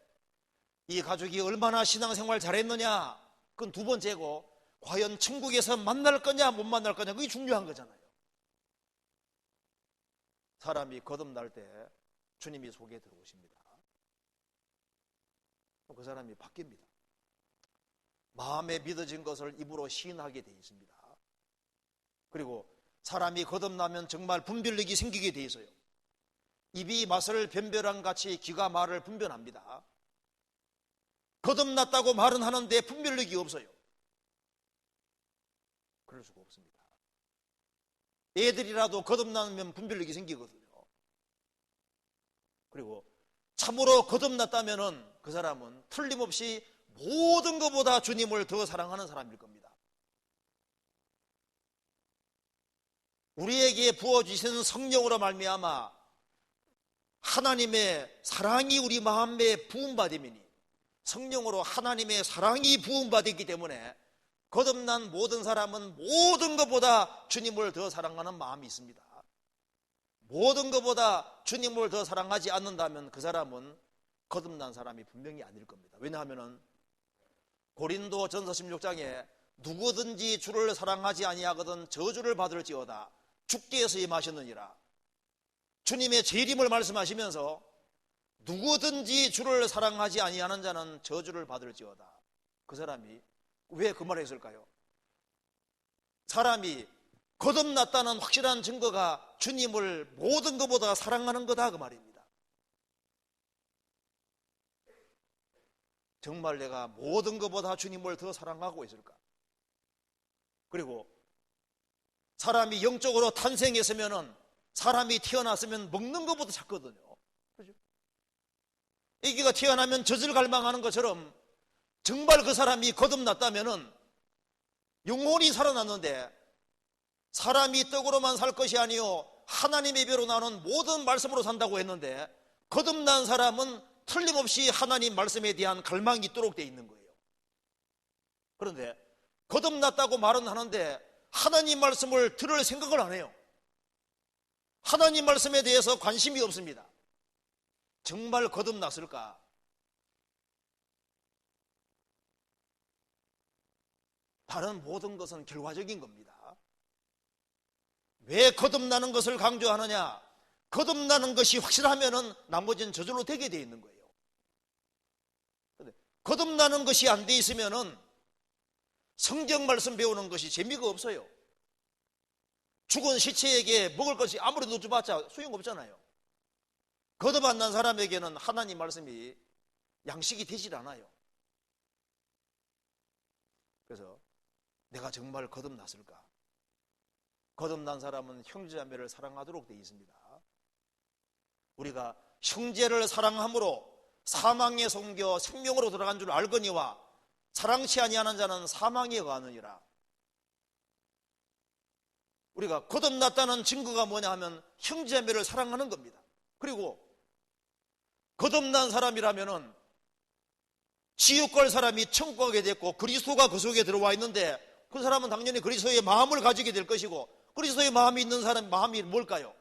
이 가족이 얼마나 신앙생활 잘했느냐, 그건 두 번째고, 과연 천국에서 만날 거냐 못 만날 거냐, 그게 중요한 거잖아요. 사람이 거듭날 때 주님이 속에 들어오십니다. 그 사람이 바뀝니다. 마음에 믿어진 것을 입으로 시인하게 되어 있습니다. 그리고 사람이 거듭나면 정말 분별력이 생기게 되어 있어요. 입이 맛을 변별한 같이 귀가 말을 분별합니다. 거듭났다고 말은 하는데 분별력이 없어요. 그럴 수가 없습니다. 애들이라도 거듭나면 분별력이 생기거든요. 그리고 참으로 거듭났다면 그 사람은 틀림없이 모든 것보다 주님을 더 사랑하는 사람일 겁니다. 우리에게 부어주시는 성령으로 말미암아 하나님의 사랑이 우리 마음에 부음받음이니, 성령으로 하나님의 사랑이 부음받았기 때문에 거듭난 모든 사람은 모든 것보다 주님을 더 사랑하는 마음이 있습니다. 모든 것보다 주님을 더 사랑하지 않는다면 그 사람은 거듭난 사람이 분명히 아닐 겁니다. 왜냐하면 고린도 전서 16장에 누구든지 주를 사랑하지 아니하거든 저주를 받을지어다 죽게 해서 임하셨느니라. 주님의 재림을 말씀하시면서 누구든지 주를 사랑하지 아니하는 자는 저주를 받을지어다. 그 사람이 왜 그 말을 했을까요? 사람이 거듭났다는 확실한 증거가 주님을 모든 것보다 사랑하는 거다, 그 말입니다. 정말 내가 모든 것보다 주님을 더 사랑하고 있을까? 그리고 사람이 영적으로 탄생했으면은, 사람이 태어났으면 먹는 것보다 작거든요. 그죠? 애기가 태어나면 젖을 갈망하는 것처럼 정말 그 사람이 거듭났다면은 영혼이 살아났는데, 사람이 떡으로만 살 것이 아니요 하나님의 배로 나오는 모든 말씀으로 산다고 했는데, 거듭난 사람은 틀림없이 하나님 말씀에 대한 갈망이 있도록 돼 있는 거예요. 그런데 거듭났다고 말은 하는데 하나님 말씀을 들을 생각을 안 해요. 하나님 말씀에 대해서 관심이 없습니다. 정말 거듭났을까? 다른 모든 것은 결과적인 겁니다. 왜 거듭나는 것을 강조하느냐? 거듭나는 것이 확실하면은 나머지는 저절로 되게 돼 있는 거예요. 거듭나는 것이 안 돼 있으면은 성경 말씀 배우는 것이 재미가 없어요. 죽은 시체에게 먹을 것이 아무리 넣어줘봤자 소용없잖아요. 거듭 안 난 사람에게는 하나님 말씀이 양식이 되질 않아요. 그래서 내가 정말 거듭났을까? 거듭난 사람은 형제자매를 사랑하도록 되어 있습니다. 우리가 형제를 사랑함으로 사망에 속겨 생명으로 들어간 줄 알거니와 사랑치 아니하는 자는 사망에 거하느니라. 우리가 거듭났다는 증거가 뭐냐 하면 형제자매를 사랑하는 겁니다. 그리고 거듭난 사람이라면은 지옥 갈 사람이 천국 가게 됐고 그리스도가 그 속에 들어와 있는데, 그 사람은 당연히 그리스도의 마음을 가지게 될 것이고, 그리스도의 마음이 있는 사람 마음이 뭘까요?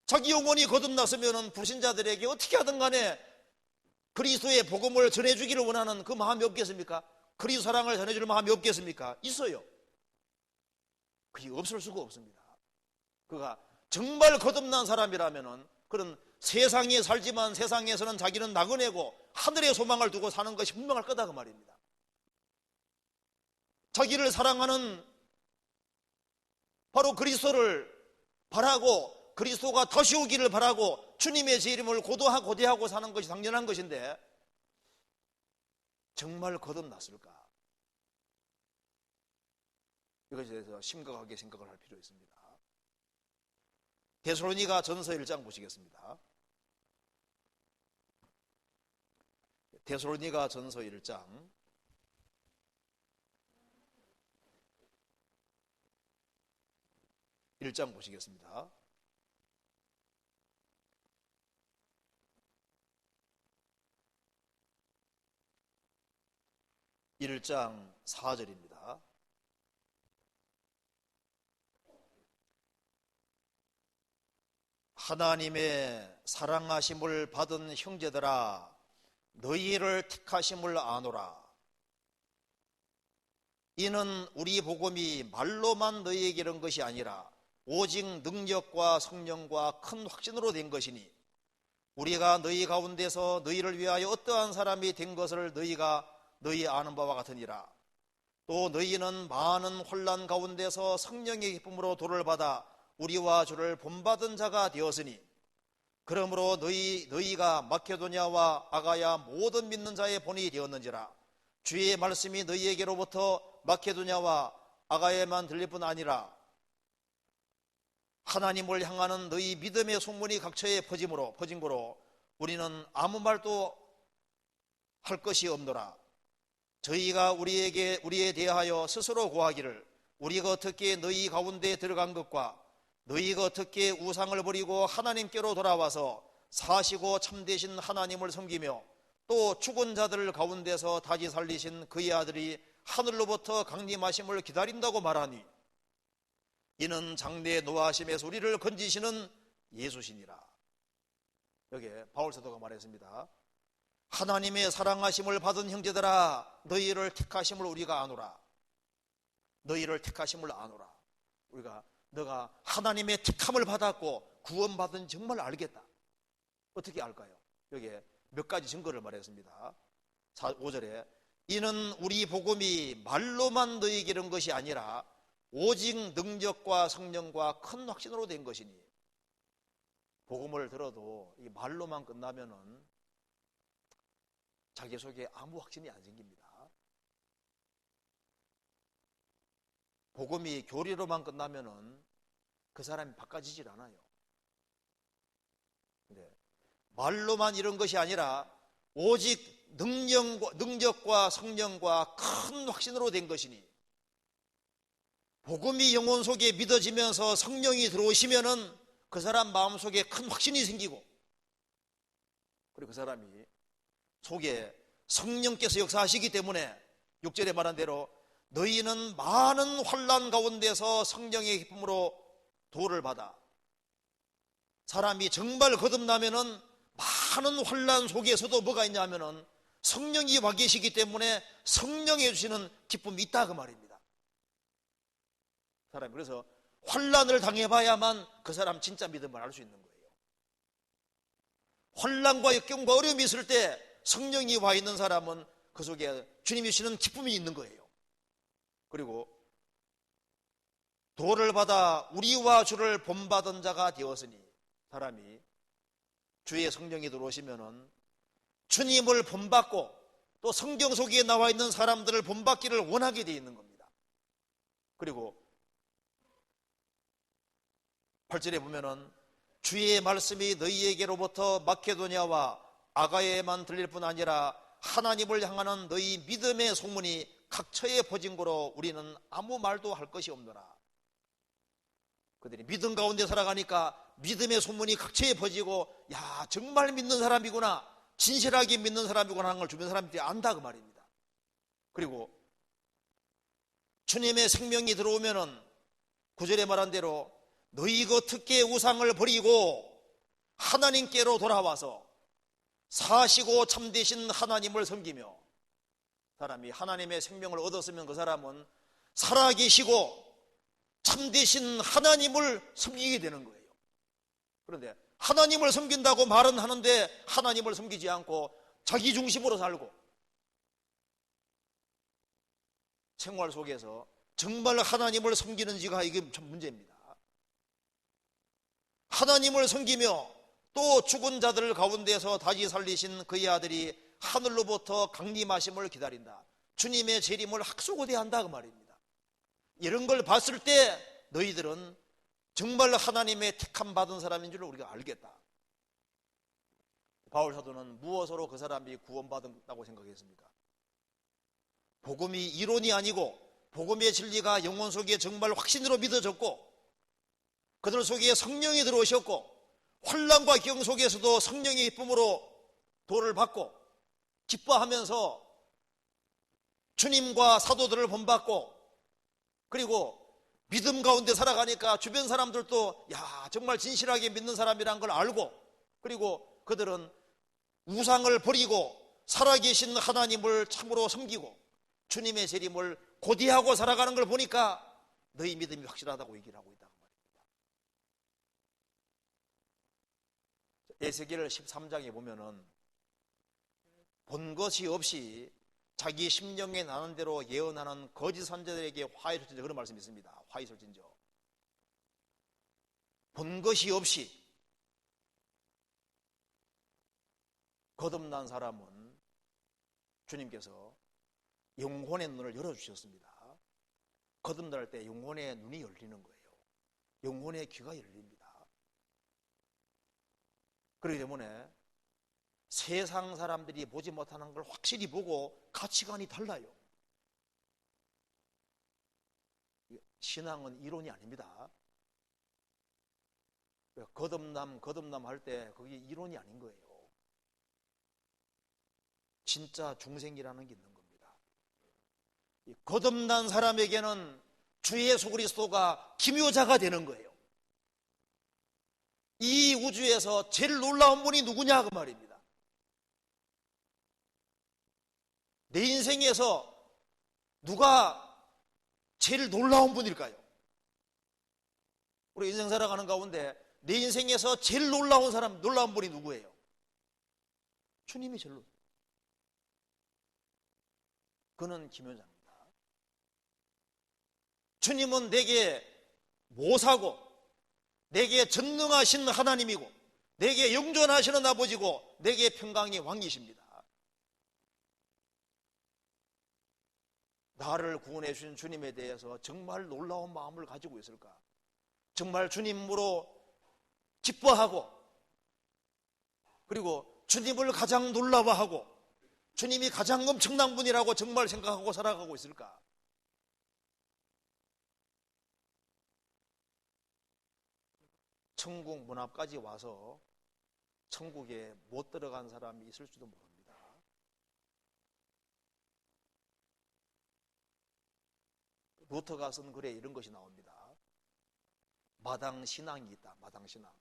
자기 영혼이 거듭났으면 불신자들에게 어떻게 하든 간에 그리스도의 복음을 전해주기를 원하는 그 마음이 없겠습니까? 그리스도 사랑을 전해줄 마음이 없겠습니까? 있어요. 그게 없을 수가 없습니다. 그가 정말 거듭난 사람이라면은 그런 세상에 살지만 세상에서는 자기는 나그네고 하늘의 소망을 두고 사는 것이 분명할 거다, 그 말입니다. 자기를 사랑하는 바로 그리스도를 바라고 그리스도가 다시 오기를 바라고 주님의 제 이름을 고대하고 사는 것이 당연한 것인데, 정말 거듭났을까? 이것에 대해서 심각하게 생각을 할 필요 있습니다. 데살로니가 전서 1장 보시겠습니다. 데살로니가 전서 1장 1장 보시겠습니다. (1장) 4절입니다. 하나님의 사랑하심을 받은 형제들아, 너희를 택하심을 아노라. 이는 우리 복음이 말로만 너희에게 이른 것이 아니라 오직 능력과 성령과 큰 확신으로 된 것이니, 우리가 너희 가운데서 너희를 위하여 어떠한 사람이 된 것을 너희 아는 바와 같으니라. 또 너희는 많은 혼란 가운데서 성령의 기쁨으로 도를 받아 우리와 주를 본받은 자가 되었으니, 그러므로 너희가 마케도냐와 아가야 모든 믿는 자의 본이 되었는지라. 주의 말씀이 너희에게로부터 마케도냐와 아가야에만 들릴 뿐 아니라 하나님을 향하는 너희 믿음의 소문이 각처에 퍼진 거로 우리는 아무 말도 할 것이 없노라. 저희가 우리에 대하여 스스로 고하기를, 우리가 어떻게 너희 가운데 들어간 것과 너희가 어떻게 우상을 버리고 하나님께로 돌아와서 사시고 참되신 하나님을 섬기며 또 죽은 자들 가운데서 다시 살리신 그의 아들이 하늘로부터 강림하심을 기다린다고 말하니, 이는 장래의 노하심에서 우리를 건지시는 예수시니라. 여기에 바울 사도가 말했습니다. 하나님의 사랑하심을 받은 형제들아, 너희를 택하심을 우리가 아노라. 너희를 택하심을 아노라. 우리가 너가 하나님의 택함을 받았고 구원받은 정말 알겠다. 어떻게 알까요? 여기에 몇 가지 증거를 말했습니다. 5절에 이는 우리 복음이 말로만 너희에게 이른 것이 아니라 오직 능력과 성령과 큰 확신으로 된 것이니. 복음을 들어도 이 말로만 끝나면은 자기 속에 아무 확신이 안 생깁니다. 복음이 교리로만 끝나면은 그 사람이 바꿔지질 않아요. 근데 말로만 이런 것이 아니라 오직 능력과 성령과 큰 확신으로 된 것이니. 복음이 영혼 속에 믿어지면서 성령이 들어오시면은 그 사람 마음속에 큰 확신이 생기고, 그리고 그 사람이 속에 성령께서 역사하시기 때문에 6절에 말한 대로 너희는 많은 환난 가운데서 성령의 기쁨으로 도를 받아. 사람이 정말 거듭나면은 많은 환난 속에서도 뭐가 있냐면은 성령이 와 계시기 때문에 성령이 주시는 기쁨이 있다 그 말입니다. 사람이 그래서 환난을 당해봐야만 그 사람 진짜 믿음을 알 수 있는 거예요. 환난과 역경과 어려움이 있을 때 성령이 와 있는 사람은 그 속에 주님이 주시는 기쁨이 있는 거예요. 그리고 도를 받아 우리와 주를 본받은 자가 되었으니, 사람이 주의 성령이 들어오시면은 주님을 본받고 또 성경 속에 나와 있는 사람들을 본받기를 원하게 되어 있는 겁니다. 그리고 8절에 보면은 주의 말씀이 너희에게로부터 마케도냐와 아가야에만 들릴 뿐 아니라 하나님을 향하는 너희 믿음의 소문이 각처에 퍼진 거로 우리는 아무 말도 할 것이 없노라. 그들이 믿음 가운데 살아가니까 믿음의 소문이 각처에 퍼지고, 야, 정말 믿는 사람이구나, 진실하게 믿는 사람이구나 하는 걸 주변 사람들이 안다 그 말입니다. 그리고 주님의 생명이 들어오면은 9절에 말한 대로 너희 겉으께 우상을 버리고 하나님께로 돌아와서 사시고 참되신 하나님을 섬기며, 사람이 하나님의 생명을 얻었으면 그 사람은 살아계시고 참되신 하나님을 섬기게 되는 거예요. 그런데 하나님을 섬긴다고 말은 하는데 하나님을 섬기지 않고 자기 중심으로 살고, 생활 속에서 정말 하나님을 섬기는지가 이게 참 문제입니다. 하나님을 섬기며 또 죽은 자들 가운데서 다시 살리신 그의 아들이 하늘로부터 강림하심을 기다린다. 주님의 재림을 학수고대한다 그 말입니다. 이런 걸 봤을 때 너희들은 정말 하나님의 택함 받은 사람인 줄 우리가 알겠다. 바울 사도는 무엇으로 그 사람이 구원받았다고 생각했습니까? 복음이 이론이 아니고 복음의 진리가 영혼 속에 정말 확신으로 믿어졌고, 그들 속에 성령이 들어오셨고, 환난과 기경 속에서도 성령의 기쁨으로 도를 받고 기뻐하면서 주님과 사도들을 본받고, 그리고 믿음 가운데 살아가니까 주변 사람들도 야, 정말 진실하게 믿는 사람이란 걸 알고, 그리고 그들은 우상을 버리고 살아계신 하나님을 참으로 섬기고 주님의 재림을 고대하고 살아가는 걸 보니까 너희 믿음이 확실하다고 얘기를 하고 있다고 말입니다. 에스겔 13장에 보면은 본 것이 없이 자기 심령에 나는 대로 예언하는 거짓 선지자들에게 화에 설진저, 그런 말씀이 있습니다. 화에 설진저. 본 것이 없이 거듭난 사람은 주님께서 영혼의 눈을 열어주셨습니다. 거듭날 때 영혼의 눈이 열리는 거예요. 영혼의 귀가 열립니다. 그렇기 때문에 세상 사람들이 보지 못하는 걸 확실히 보고 가치관이 달라요. 신앙은 이론이 아닙니다. 거듭남 할 때 그게 이론이 아닌 거예요. 진짜 중생이라는 게 있는 겁니다. 거듭난 사람에게는 주 예수 그리스도가 기묘자가 되는 거예요. 이 우주에서 제일 놀라운 분이 누구냐 그 말입니다. 내 인생에서 누가 제일 놀라운 분일까요? 우리 인생 살아가는 가운데 내 인생에서 제일 놀라운 분이 누구예요? 주님이 절로. 그는 김효자입니다. 주님은 내게 모사고 내게 전능하신 하나님이고 내게 영존하시는 아버지고 내게 평강의 왕이십니다. 나를 구원해 주신 주님에 대해서 정말 놀라운 마음을 가지고 있을까? 정말 주님으로 기뻐하고 그리고 주님을 가장 놀라워하고 주님이 가장 엄청난 분이라고 정말 생각하고 살아가고 있을까? 천국 문 앞까지 와서 천국에 못 들어간 사람이 있을지도 모릅니다. 루터가 쓴 글에 이런 것이 나옵니다. 마당 신앙이 있다. 마당 신앙.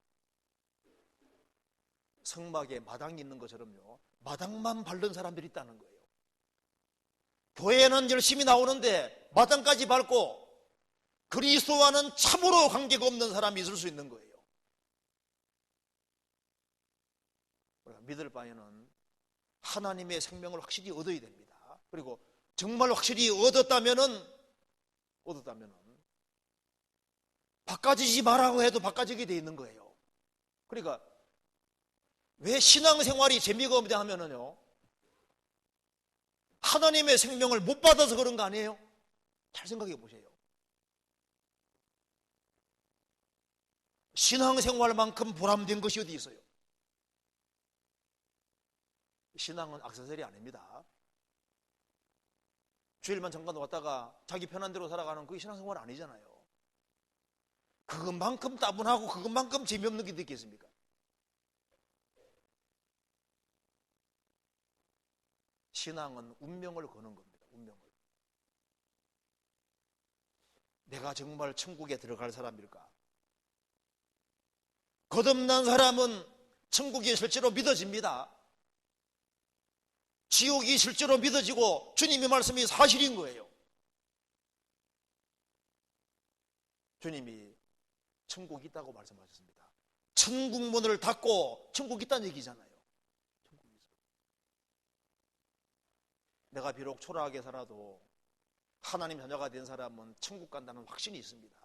성막에 마당이 있는 것처럼요, 마당만 밟는 사람들이 있다는 거예요. 교회는 열심히 나오는데 마당까지 밟고 그리스도와는 참으로 관계가 없는 사람이 있을 수 있는 거예요. 우리가 믿을 바에는 하나님의 생명을 확실히 얻어야 됩니다. 그리고 정말 확실히 얻었다면은 바꿔지지 말라고 해도 바꿔지게 돼 있는 거예요. 그러니까 왜 신앙생활이 재미가 없냐 하면은요, 하나님의 생명을 못 받아서 그런 거 아니에요? 잘 생각해 보세요. 신앙생활만큼 보람된 것이 어디 있어요? 신앙은 액세서리 아닙니다. 주일만 잠깐 왔다가 자기 편한 대로 살아가는 그게 신앙생활 아니잖아요. 그것만큼 따분하고 그것만큼 재미없는 게 있겠습니까? 신앙은 운명을 거는 겁니다. 운명을. 내가 정말 천국에 들어갈 사람일까? 거듭난 사람은 천국이 실제로 믿어집니다. 지옥이 실제로 믿어지고 주님의 말씀이 사실인 거예요. 주님이 천국이 있다고 말씀하셨습니다. 천국 문을 닫고 천국이 있다는 얘기잖아요. 천국이 있어요. 내가 비록 초라하게 살아도 하나님 자녀가 된 사람은 천국 간다는 확신이 있습니다.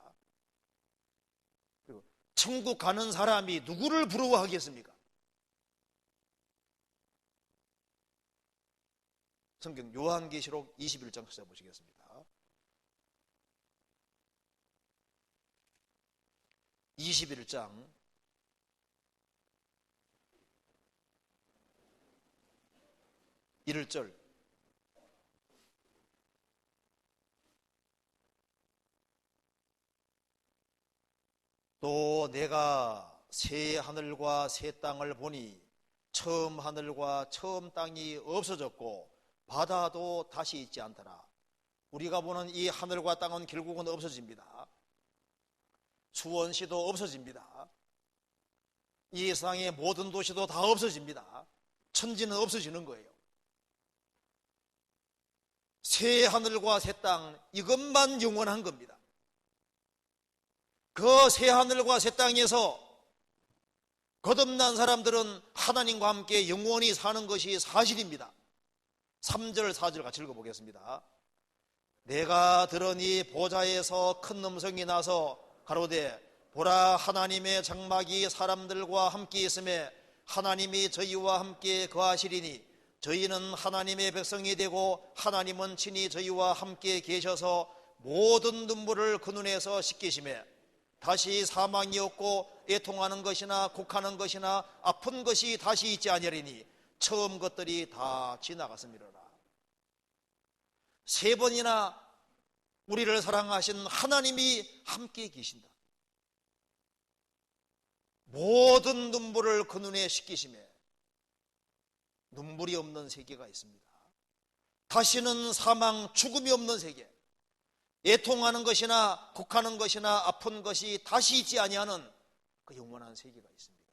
그리고 천국 가는 사람이 누구를 부러워하겠습니까? 성경 요한계시록 21장 찾아보시겠습니다. 21장 1절. 또 내가 새 하늘과 새 땅을 보니 처음 하늘과 처음 땅이 없어졌고 바다도 다시 있지 않더라. 우리가 보는 이 하늘과 땅은 결국은 없어집니다. 수원시도 없어집니다. 이 세상의 모든 도시도 다 없어집니다. 천지는 없어지는 거예요. 새 하늘과 새 땅, 이것만 영원한 겁니다. 그 새 하늘과 새 땅에서 거듭난 사람들은 하나님과 함께 영원히 사는 것이 사실입니다. 3절 4절 같이 읽어보겠습니다. 내가 들으니 보좌에서 큰 음성이 나서 가로되 보라, 하나님의 장막이 사람들과 함께 있음에 하나님이 저희와 함께 거하시리니 저희는 하나님의 백성이 되고 하나님은 친히 저희와 함께 계셔서 모든 눈물을 그 눈에서 씻기시매 다시 사망이 없고 애통하는 것이나 곡하는 것이나 아픈 것이 다시 있지 아니하리니 처음 것들이 다 지나갔음이로라. 3번이나 우리를 사랑하신 하나님이 함께 계신다. 모든 눈물을 그 눈에 씻기시매 눈물이 없는 세계가 있습니다. 다시는 사망, 죽음이 없는 세계, 애통하는 것이나 곡하는 것이나 아픈 것이 다시 있지 아니하는 그 영원한 세계가 있습니다.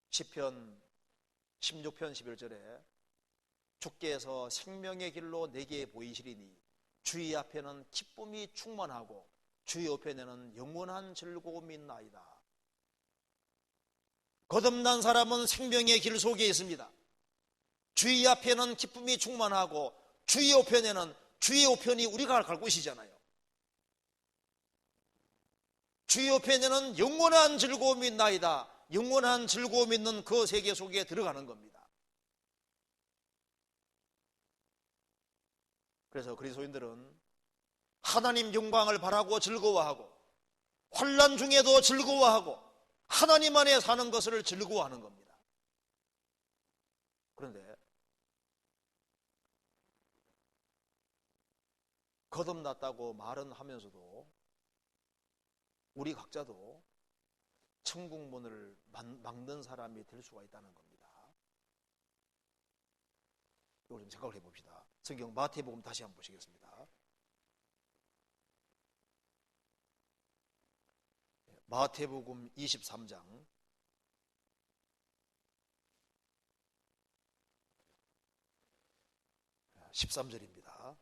시편 16편 11절에 주께서 생명의 길로 내게 보이시리니 주의 앞에는 기쁨이 충만하고 주의 옆에는 영원한 즐거움이 있나이다. 거듭난 사람은 생명의 길 속에 있습니다. 주의 앞에는 기쁨이 충만하고 주의 우편에는 주의 우편이 우리가 갈 곳이잖아요. 주의 우편에는 영원한 즐거움이 있나이다. 영원한 즐거움이 있는 그 세계 속에 들어가는 겁니다. 그래서 그리스도인들은 하나님 영광을 바라고 즐거워하고 환난 중에도 즐거워하고 하나님 안에 사는 것을 즐거워하는 겁니다. 그런데 거듭났다고 말은 하면서도 우리 각자도 천국 문을 막는 사람이 될 수가 있다는 겁니다. 이걸 좀 생각을 해봅시다. 성경 마태복음 다시 한번 보시겠습니다. 마태복음 23장 13절입니다.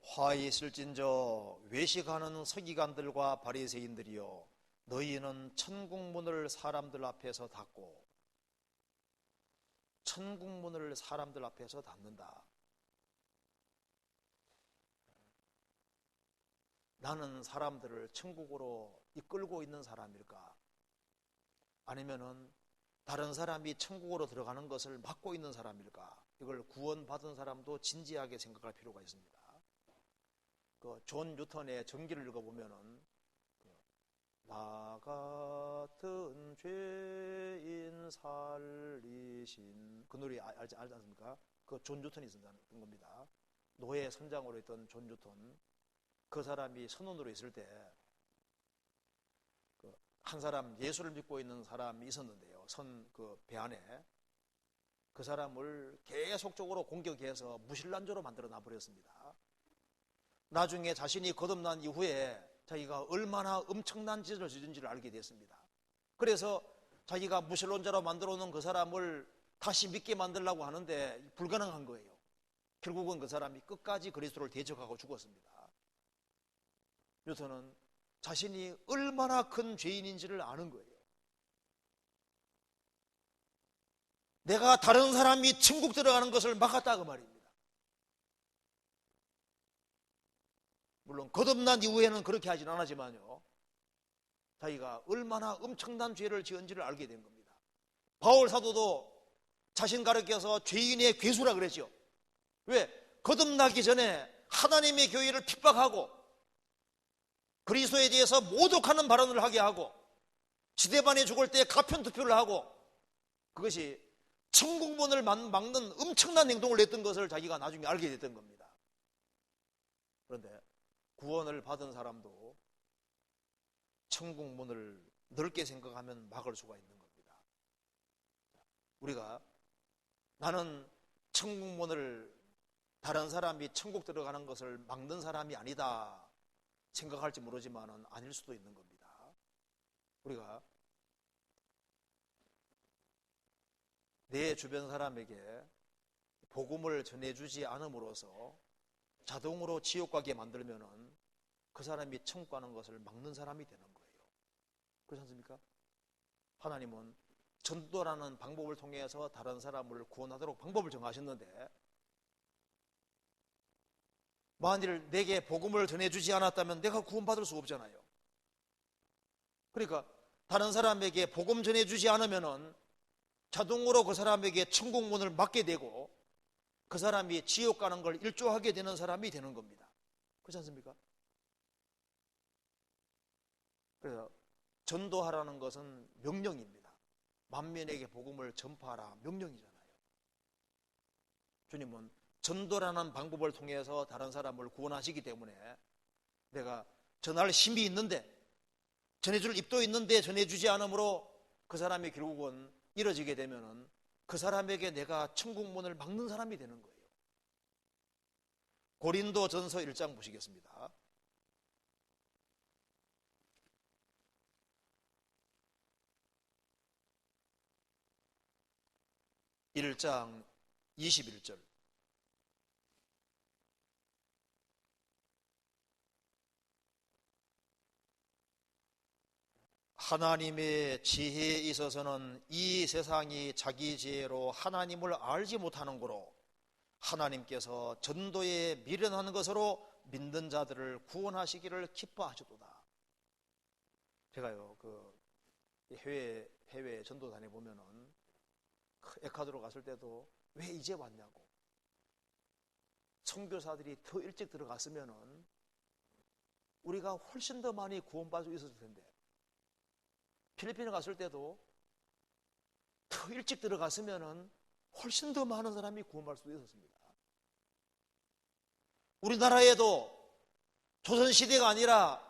화에 있을진저 외식하는 서기관들과 바리새인들이여, 너희는 천국문을 사람들 앞에서 닫고, 천국문을 사람들 앞에서 닫는다. 나는 사람들을 천국으로 이끌고 있는 사람일까? 아니면은 다른 사람이 천국으로 들어가는 것을 막고 있는 사람일까? 이걸 구원받은 사람도 진지하게 생각할 필요가 있습니다. 존 뉴턴의 전기를 읽어보면은 나 같은 죄인 살리신 그 노래 알지 않습니까? 그 존 뉴턴이 쓴 겁니다. 노예 선장으로 있던 존 뉴턴, 그 사람이 선원으로 있을 때 한 사람, 예수를 믿고 있는 사람이 있었는데요. 그 배 안에 그 사람을 계속적으로 공격해서 무실란조로 만들어 놔버렸습니다. 나중에 자신이 거듭난 이후에 자기가 얼마나 엄청난 짓을 저지른지를 알게 됐습니다. 그래서 자기가 무신론자로 만들어 놓은 그 사람을 다시 믿게 만들려고 하는데 불가능한 거예요. 결국은 그 사람이 끝까지 그리스도를 대적하고 죽었습니다. 뉴턴은 자신이 얼마나 큰 죄인인지를 아는 거예요. 내가 다른 사람이 천국 들어가는 것을 막았다 그 말입니다. 물론 거듭난 이후에는 그렇게 하진 않았지만요, 자기가 얼마나 엄청난 죄를 지은지를 알게 된 겁니다. 바울 사도도 자신 가르쳐서 죄인의 괴수라 그랬죠. 왜? 거듭나기 전에 하나님의 교회를 핍박하고 그리스도에 대해서 모독하는 발언을 하게 하고 스데반이 죽을 때 가편 투표를 하고, 그것이 천국문을 막는 엄청난 행동을 했던 것을 자기가 나중에 알게 됐던 겁니다. 그런데 구원을 받은 사람도 천국문을 넓게 생각하면 막을 수가 있는 겁니다. 우리가 나는 천국문을, 다른 사람이 천국 들어가는 것을 막는 사람이 아니다 생각할지 모르지만 아닐 수도 있는 겁니다. 우리가 내 주변 사람에게 복음을 전해주지 않음으로써 자동으로 지옥 가게 만들면은 그 사람이 천국 가는 것을 막는 사람이 되는 거예요. 그렇지 않습니까? 하나님은 전도라는 방법을 통해서 다른 사람을 구원하도록 방법을 정하셨는데, 만일 내게 복음을 전해주지 않았다면 내가 구원받을 수 없잖아요. 그러니까 다른 사람에게 복음 전해주지 않으면은 자동으로 그 사람에게 천국문을 막게 되고 그 사람이 지옥 가는 걸 일조하게 되는 사람이 되는 겁니다. 그렇지 않습니까? 그래서 전도하라는 것은 명령입니다. 만민에게 복음을 전파하라, 명령이잖아요. 주님은 전도라는 방법을 통해서 다른 사람을 구원하시기 때문에 내가 전할 힘이 있는데, 전해줄 입도 있는데 전해주지 않으므로 그 사람이 결국은 이뤄지게 되면은 그 사람에게 내가 천국문을 막는 사람이 되는 거예요. 고린도전서 1장 보시겠습니다. 1장 21절. 하나님의 지혜에 있어서는 이 세상이 자기 지혜로 하나님을 알지 못하는 거로 하나님께서 전도에 미련한 것으로 믿는 자들을 구원하시기를 기뻐하시도다. 제가요, 해외 전도 다녀보면은 에콰도르 갔을 때도 왜 이제 왔냐고. 선교사들이 더 일찍 들어갔으면은 우리가 훨씬 더 많이 구원받을 수 있었을 텐데, 필리핀에 갔을 때도 더 일찍 들어갔으면은 훨씬 더 많은 사람이 구원받을 수 있었습니다. 우리나라에도 조선시대가 아니라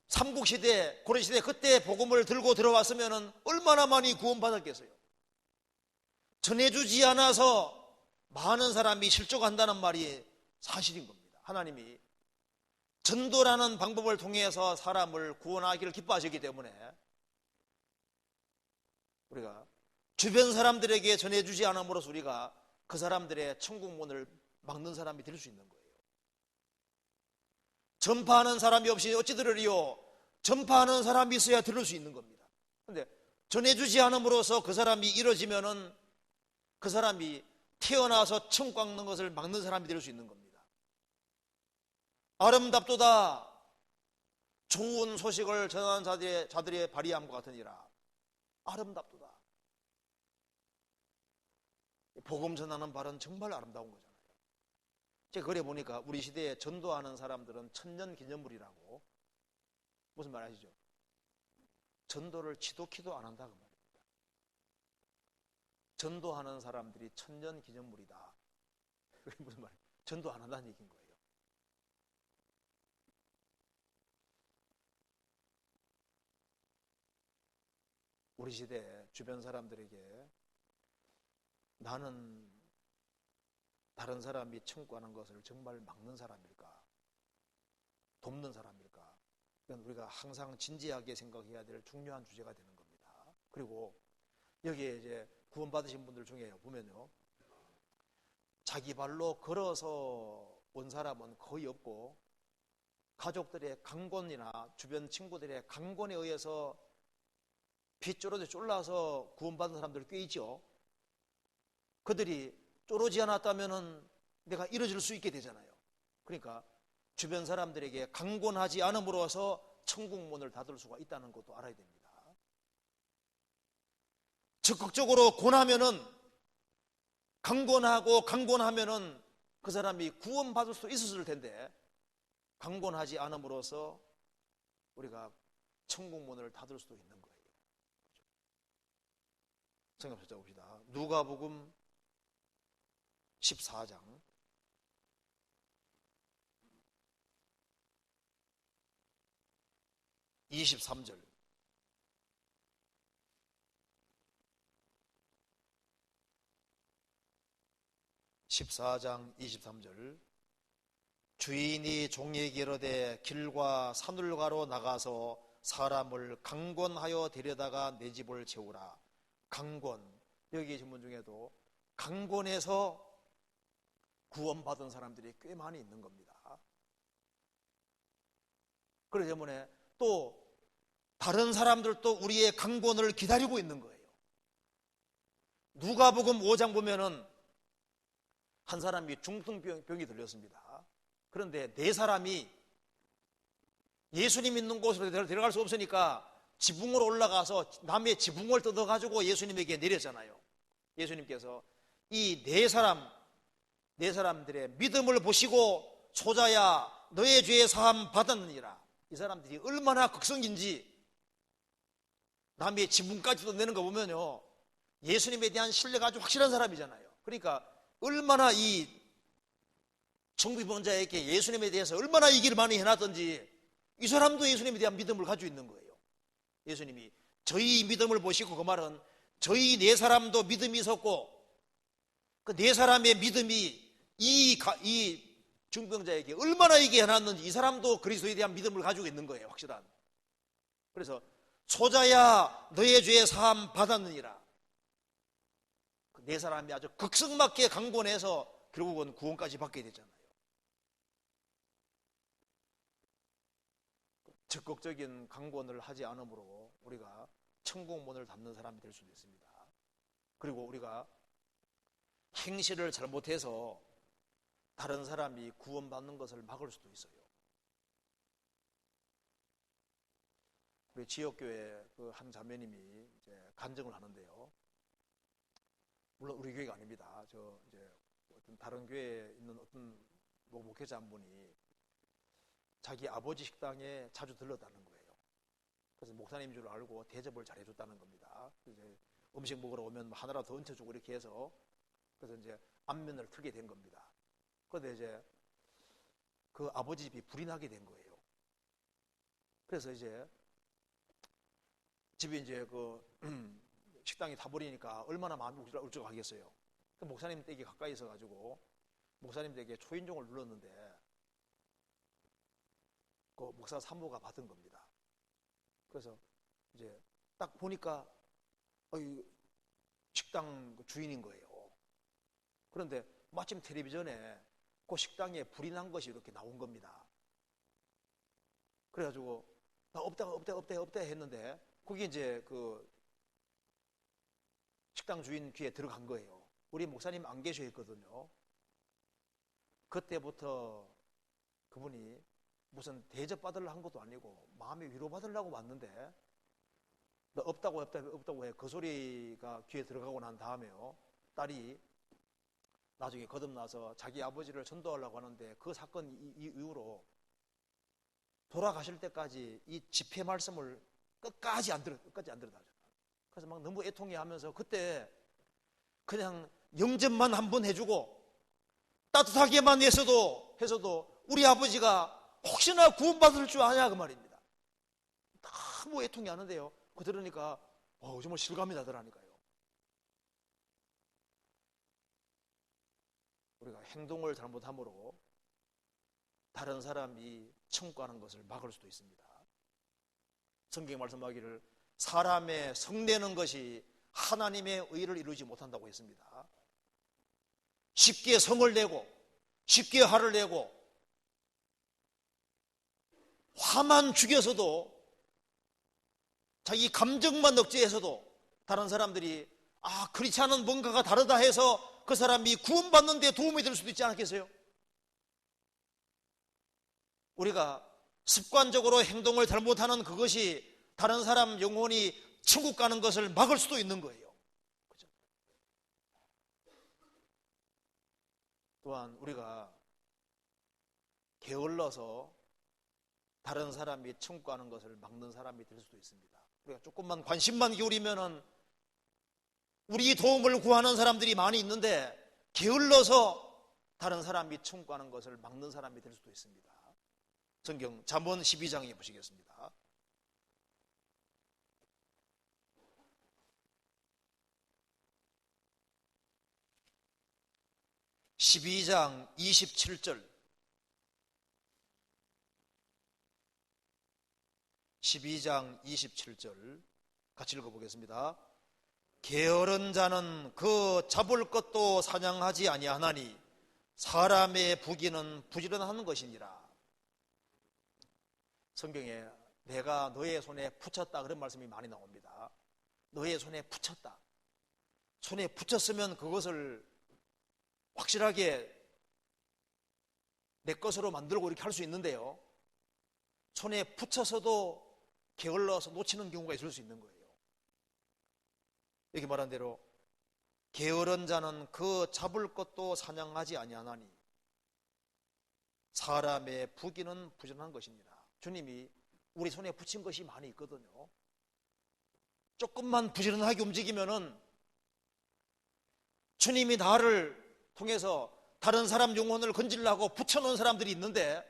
삼국시대, 고려시대 그때 복음을 들고 들어왔으면은 얼마나 많이 구원받았겠어요. 전해주지 않아서 많은 사람이 실족한다는 말이 사실인 겁니다. 하나님이 전도라는 방법을 통해서 사람을 구원하기를 기뻐하시기 때문에 우리가 주변 사람들에게 전해주지 않음으로써 우리가 그 사람들의 천국 문을 막는 사람이 될 수 있는 거예요. 전파하는 사람이 없이 어찌 들으리요? 전파하는 사람이 있어야 들을 수 있는 겁니다. 그런데 전해주지 않음으로써 그 사람이 이뤄지면은 그 사람이 태어나서 천국 가는 것을 막는 사람이 될 수 있는 겁니다. 아름답도다. 좋은 소식을 전하는 자들의 발휘함과 같으니라. 아름답도다. 복음 전하는 발은 정말 아름다운 거잖아요. 제가 그래 보니까 우리 시대에 전도하는 사람들은 천년 기념물이라고. 무슨 말 아시죠? 전도를 지독히도 안 한다 그 말입니다. 전도하는 사람들이 천년 기념물이다. 그게 무슨 말이에요? 전도 안 한다는 얘기인 거예요. 우리 시대 주변 사람들에게 나는 다른 사람이 천국 가는 것을 정말 막는 사람일까? 돕는 사람일까? 이건 우리가 항상 진지하게 생각해야 될 중요한 주제가 되는 겁니다. 그리고 여기에 이제 구원받으신 분들 중에 보면요, 자기 발로 걸어서 온 사람은 거의 없고 가족들의 강권이나 주변 친구들의 강권에 의해서 빗조르듯 쫄라서 구원받은 사람들 꽤 있죠. 그들이 쫄르지 않았다면 내가 이뤄질 수 있게 되잖아요. 그러니까 주변 사람들에게 강권하지 않음으로써 천국 문을 닫을 수가 있다는 것도 알아야 됩니다. 적극적으로 권하면은, 강권하면은 그 사람이 구원받을 수 있었을 텐데 강권하지 않음으로써 우리가 천국 문을 닫을 수도 있는 거예요. 생각해 봅시다. 누가복음 14장 23절. 주인이 종에게 이르되 길과 산울가로 나가서 사람을 강권하여 데려다가 내 집을 채우라. 강권, 여기 계신 분 중에도 강권에서 구원받은 사람들이 꽤 많이 있는 겁니다. 그렇기 때문에 또 다른 사람들도 우리의 강권을 기다리고 있는 거예요. 누가복음 5장 보면은 한 사람이 중풍병이 들렸습니다. 그런데 네 사람이 예수님 있는 곳으로 데려갈 수 없으니까 지붕으로 올라가서 남의 지붕을 뜯어가지고 예수님에게 내렸잖아요. 예수님께서 이 네 사람들의 믿음을 보시고 소자야 너의 죄의 사함 받았느니라. 이 사람들이 얼마나 극성인지 남의 지붕까지도 내는 거 보면요, 예수님에 대한 신뢰가 아주 확실한 사람이잖아요. 그러니까 얼마나 이 정비병자에게 예수님에 대해서 얼마나 얘기를 많이 해놨던지 이 사람도 예수님에 대한 믿음을 가지고 있는 거예요. 예수님이 저희 믿음을 보시고, 그 말은 저희 네 사람도 믿음이 있었고 그 네 사람의 믿음이 이 중병자에게 얼마나 얘기해 놨는지 이 사람도 그리스도에 대한 믿음을 가지고 있는 거예요. 확실한. 그래서 소자야 너의 죄의 사함 받았느니라. 그 네 사람이 아주 극성맞게 강권해서 결국은 구원까지 받게 되잖아요. 적극적인 강권을 하지 않으므로 우리가 천국문을 닫는 사람이 될 수도 있습니다. 그리고 우리가 행실을 잘못해서 다른 사람이 구원받는 것을 막을 수도 있어요. 우리 지역교회 그 한 자매님이 이제 간증을 하는데요. 물론 우리 교회가 아닙니다. 저 이제 어떤 다른 교회에 있는 어떤 목회자 한 분이 자기 아버지 식당에 자주 들렀다는 거예요. 그래서 목사님인 줄 알고 대접을 잘 해줬다는 겁니다. 이제 음식 먹으러 오면 하나라도 더 얹혀주고 이렇게 해서 그래서 이제 안면을 틀게 된 겁니다. 그런데 이제 그 아버지 집이 불이 나게 된 거예요. 그래서 이제 집이 이제 그 식당이 타버리니까 얼마나 마음이 울적하겠어요. 그 목사님 댁이 가까이 있어가지고 목사님 댁에 초인종을 눌렀는데 그 목사 사모가 받은 겁니다. 그래서 이제 딱 보니까 식당 주인인 거예요. 그런데 마침 텔레비전에 그 식당에 불이 난 것이 이렇게 나온 겁니다. 그래가지고 나 없다 했는데 거기 이제 그 식당 주인 귀에 들어간 거예요. 우리 목사님 안 계셔 있거든요. 그때부터 그분이 무슨 대접 받으려고 한 것도 아니고 마음에 위로 받으려고 왔는데 너 없다고 해. 그 소리가 귀에 들어가고 난 다음에요. 딸이 나중에 거듭나서 자기 아버지를 전도하려고 하는데 그 사건 이후로 돌아가실 때까지 이 집회 말씀을 끝까지 안 들어다죠. 그래서 막 너무 애통해하면서 그때 그냥 영접만 한번 해주고 따뜻하게만 해서도 우리 아버지가 혹시나 구원받을 줄 아냐 그 말입니다. 너무 애통해하는데요. 그거 들으니까 정말 실감이 나더라니까요. 우리가 행동을 잘못함으로 다른 사람이 청구하는 것을 막을 수도 있습니다. 성경에 말씀하기를 사람의 성내는 것이 하나님의 의를 이루지 못한다고 했습니다. 쉽게 성을 내고 쉽게 화를 내고 화만 죽여서도 자기 감정만 억제해서도 다른 사람들이 그렇지 않은 뭔가가 다르다 해서 그 사람이 구원받는 데 도움이 될 수도 있지 않겠어요? 우리가 습관적으로 행동을 잘못하는 그것이 다른 사람 영혼이 천국 가는 것을 막을 수도 있는 거예요. 그죠? 또한 우리가 게을러서 다른 사람이 천국 가는 것을 막는 사람이 될 수도 있습니다. 우리가 조금만 관심만 기울이면은 우리 도움을 구하는 사람들이 많이 있는데 게을러서 다른 사람이 천국 가는 것을 막는 사람이 될 수도 있습니다. 성경 잠언 12장에 보시겠습니다. 12장 27절 12장 27절 같이 읽어보겠습니다. 게으른 자는 그 잡을 것도 사냥하지 아니하나니 사람의 부귀는 부지런하는 것이니라. 성경에 내가 너의 손에 붙였다 그런 말씀이 많이 나옵니다. 너의 손에 붙였다. 손에 붙였으면 그것을 확실하게 내 것으로 만들고 이렇게 할 수 있는데요. 손에 붙여서도 게을러서 놓치는 경우가 있을 수 있는 거예요. 여기 말한 대로 게으른 자는 그 잡을 것도 사냥하지 아니하나니 사람의 부귀는 부지런한 것입니다. 주님이 우리 손에 붙인 것이 많이 있거든요. 조금만 부지런하게 움직이면은 주님이 나를 통해서 다른 사람 영혼을 건지려고 붙여놓은 사람들이 있는데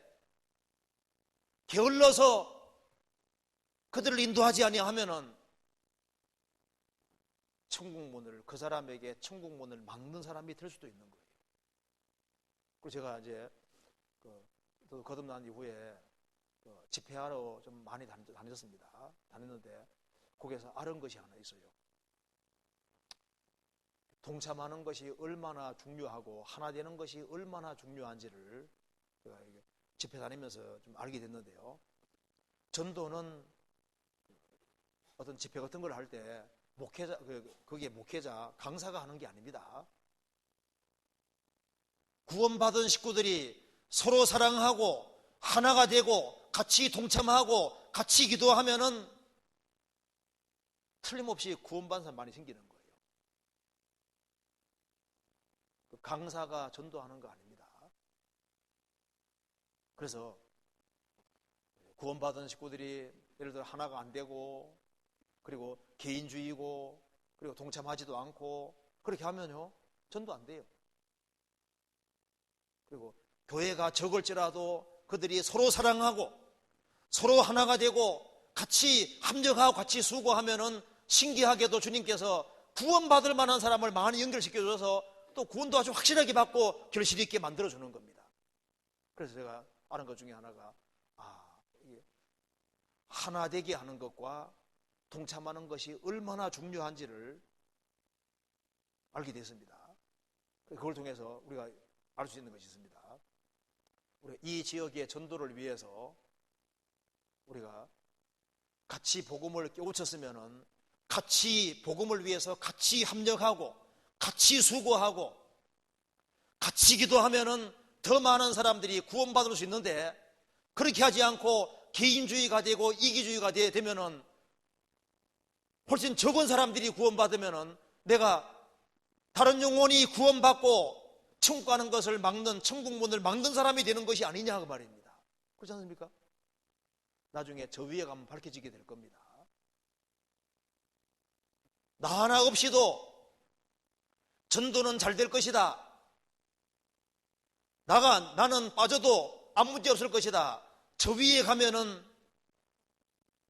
게을러서 그들을 인도하지 아니하면은 천국문을 그 사람에게 천국문을 막는 사람이 될 수도 있는 거예요. 그리고 제가 이제 거듭난 이후에 집회하러 좀 많이 다녔습니다. 다녔는데 거기에서 알은 것이 하나 있어요. 동참하는 것이 얼마나 중요하고 하나 되는 것이 얼마나 중요한지를 제가 집회 다니면서 좀 알게 됐는데요. 전도는 어떤 집회 같은 걸 할 때 목회자, 거기에 목회자, 강사가 하는 게 아닙니다. 구원받은 식구들이 서로 사랑하고 하나가 되고 같이 동참하고 같이 기도하면은 틀림없이 구원받는 사람 많이 생기는 거예요. 강사가 전도하는 거 아닙니다. 그래서 구원받은 식구들이 예를 들어 하나가 안 되고 그리고 개인주의고 그리고 동참하지도 않고 그렇게 하면요 전도 안 돼요. 그리고 교회가 적을지라도 그들이 서로 사랑하고 서로 하나가 되고 같이 합력하고 같이 수고하면은 신기하게도 주님께서 구원받을 만한 사람을 많이 연결시켜줘서 또 구원도 아주 확실하게 받고 결실 있게 만들어주는 겁니다. 그래서 제가 아는 것 중에 하나가 이게 하나 되게 하는 것과 동참하는 것이 얼마나 중요한지를 알게 됐습니다. 그걸 통해서 우리가 알 수 있는 것이 있습니다. 우리 이 지역의 전도를 위해서 우리가 같이 복음을 깨우쳤으면은 같이 복음을 위해서 같이 합력하고 같이 수고하고 같이 기도하면은 더 많은 사람들이 구원받을 수 있는데 그렇게 하지 않고 개인주의가 되고 이기주의가 되면은 훨씬 적은 사람들이 구원받으면은 내가 다른 영혼이 구원받고 천국 가는 것을 막는 천국문을 막는 사람이 되는 것이 아니냐 그 말입니다. 그렇지 않습니까? 나중에 저 위에 가면 밝혀지게 될 겁니다. 나 하나 없이도 전도는 잘 될 것이다. 나는 빠져도 아무 문제 없을 것이다. 저 위에 가면은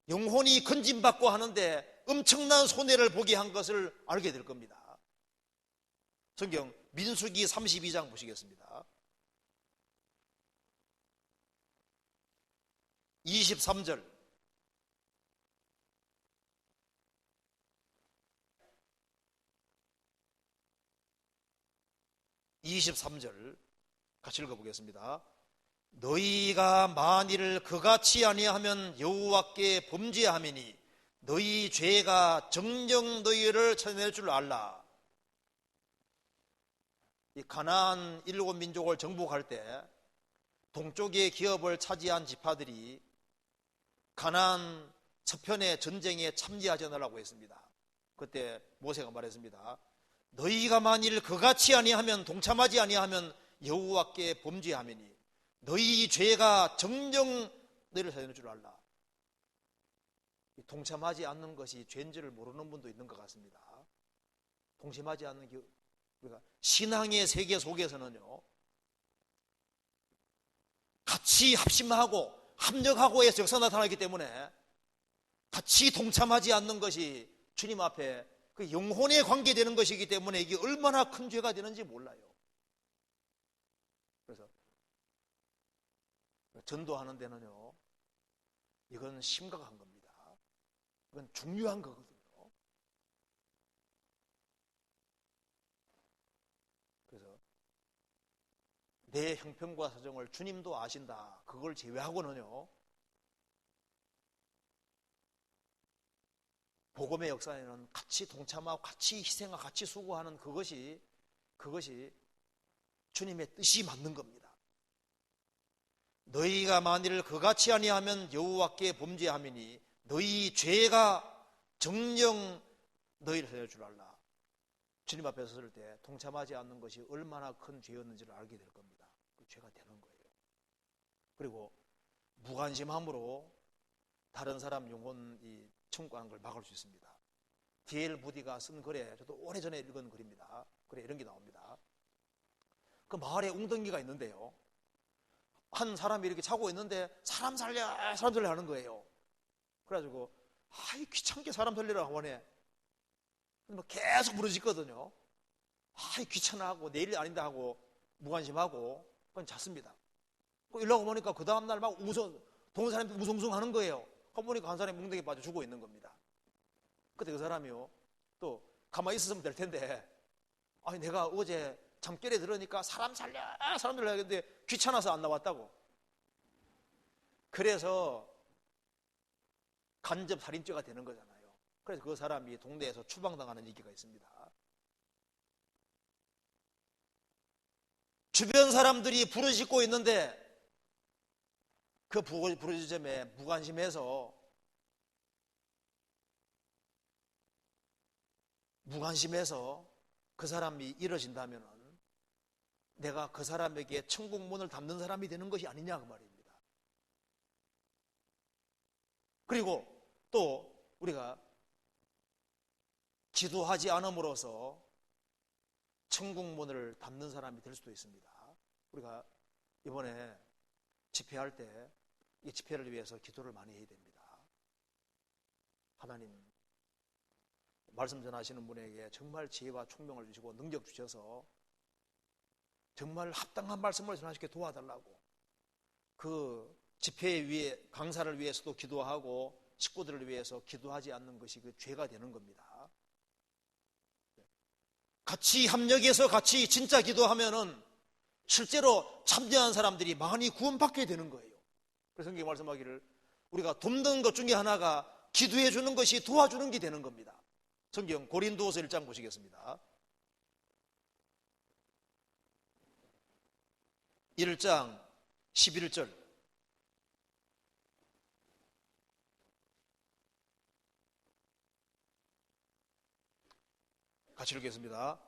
영혼이 건진받고 하는데 엄청난 손해를 보게 한 것을 알게 될 겁니다. 성경 민수기 32장 보시겠습니다. 23절 같이 읽어보겠습니다. 너희가 만일 그같이 아니하면 여호와께 범죄함이니 너희 죄가 정녕 너희를 찾아낼 줄 알라. 이 가나안 7민족을 정복할 때 동쪽의 기업을 차지한 지파들이 가나안 서편의 전쟁에 참여하지 않으라고 했습니다. 그때 모세가 말했습니다. 너희가 만일 그같이 아니하면 동참하지 아니하면 여호와께 범죄하매니 너희 죄가 정녕 너희를 찾아낼 줄 알라. 동참하지 않는 것이 죄인지를 모르는 분도 있는 것 같습니다. 동참하지 않는 우리가 신앙의 세계 속에서는요 같이 합심하고 합력하고 해서 역사 나타나기 때문에 같이 동참하지 않는 것이 주님 앞에 그 영혼에 관계되는 것이기 때문에 이게 얼마나 큰 죄가 되는지 몰라요. 그래서 전도하는 데는요 이건 심각한 겁니다. 이건 중요한 거거든요. 그래서 내 형편과 사정을 주님도 아신다. 그걸 제외하고는요 복음의 역사에는 같이 동참하고 같이 희생하고 같이 수고하는 그것이 주님의 뜻이 맞는 겁니다. 너희가 만일 그같이 아니하면 여호와께 범죄함이니 너희 죄가 정녕 너희를 살릴 줄 알라. 주님 앞에 섰을 때 동참하지 않는 것이 얼마나 큰 죄였는지를 알게 될 겁니다. 그 죄가 되는 거예요. 그리고 무관심함으로 다른 사람 영혼이 천국 가는 걸 막을 수 있습니다. D.L. 무디가 쓴 글에 저도 오래전에 읽은 글입니다. 글에 이런 게 나옵니다. 그 마을에 웅덩이가 있는데요. 한 사람이 이렇게 자고 있는데 사람 살려 하는 거예요. 그래가지고 귀찮게 사람 살리라고 하네. 계속 부르짖거든요. 귀찮아하고 내일 아닌다 하고 무관심하고 그건 잤습니다. 일하고 보니까 그 다음날 막 동네 사람들이 우성우성 하는 거예요. 보니까 한 사람이 웅덩이에 빠져 죽어 있는 겁니다. 그때 그 사람이요 또 가만히 있었으면 될 텐데 내가 어제 잠결에 들으니까 사람 살려 했는데 귀찮아서 안 나왔다고. 그래서 간접 살인죄가 되는 거잖아요. 그래서 그 사람이 동네에서 추방당하는 얘기가 있습니다. 주변 사람들이 부르짖고 있는데 그 부르짖음에 무관심해서 그 사람이 이뤄진다면 내가 그 사람에게 천국문을 닫는 사람이 되는 것이 아니냐 그 말입니다. 그리고 또 우리가 기도하지 않음으로써 천국문을 닫는 사람이 될 수도 있습니다. 우리가 이번에 집회할 때 이 집회를 위해서 기도를 많이 해야 됩니다. 하나님 말씀 전하시는 분에게 정말 지혜와 총명을 주시고 능력 주셔서 정말 합당한 말씀을 전하시게 도와달라고, 그 집회 위에 강사를 위해서도 기도하고 식구들을 위해서 기도하지 않는 것이 그 죄가 되는 겁니다. 같이 협력해서 같이 진짜 기도하면은 실제로 참여한 사람들이 많이 구원받게 되는 거예요. 그래서 성경이 말씀하기를 우리가 돕는 것 중에 하나가 기도해 주는 것이 도와주는 게 되는 겁니다. 성경 고린도후서 1장 보시겠습니다. 1장 11절 같이 읽겠습니다.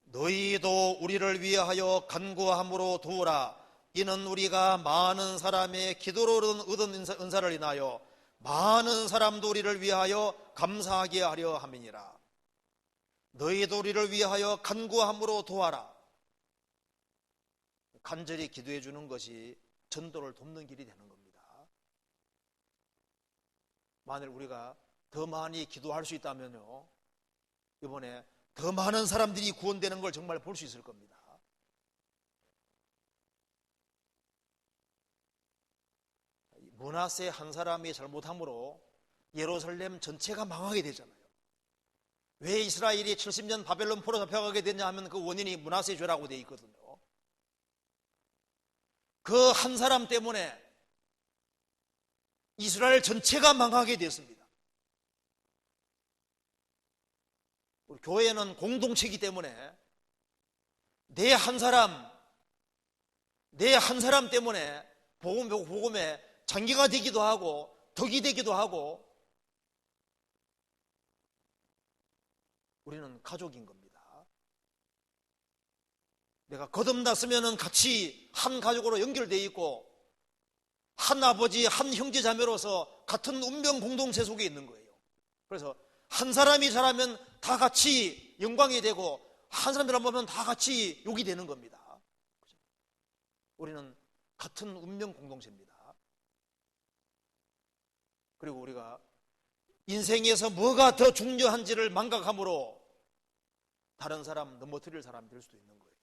너희도 우리를 위하여 간구함으로 도우라. 이는 우리가 많은 사람의 기도로 얻은 은사를 인하여 많은 사람도 우리를 위하여 감사하게 하려 함이니라. 너희도 우리를 위하여 간구함으로 도와라. 간절히 기도해 주는 것이 전도를 돕는 길이 되는 겁니다. 만일 우리가 더 많이 기도할 수 있다면요, 이번에 더 많은 사람들이 구원되는 걸 정말 볼 수 있을 겁니다. 므낫세 한 사람이 잘못함으로 예루살렘 전체가 망하게 되잖아요. 왜 이스라엘이 70년 바벨론 포로 잡혀가게 됐냐 하면 그 원인이 므낫세 죄라고 되어 있거든요. 그 한 사람 때문에 이스라엘 전체가 망하게 됐습니다. 우리 교회는 공동체이기 때문에 내 한 사람 때문에 복음에 장기가 되기도 하고 덕이 되기도 하고, 우리는 가족인 겁니다. 내가 거듭났으면 같이 한 가족으로 연결되어 있고 한 아버지, 한 형제 자매로서 같은 운명 공동체 속에 있는 거예요. 그래서 한 사람이 잘하면 다 같이 영광이 되고 한 사람이 잘못하면 다 같이 욕이 되는 겁니다. 우리는 같은 운명 공동체입니다. 그리고 우리가 인생에서 뭐가 더 중요한지를 망각함으로 다른 사람 넘어뜨릴 사람이 될 수도 있는 거예요.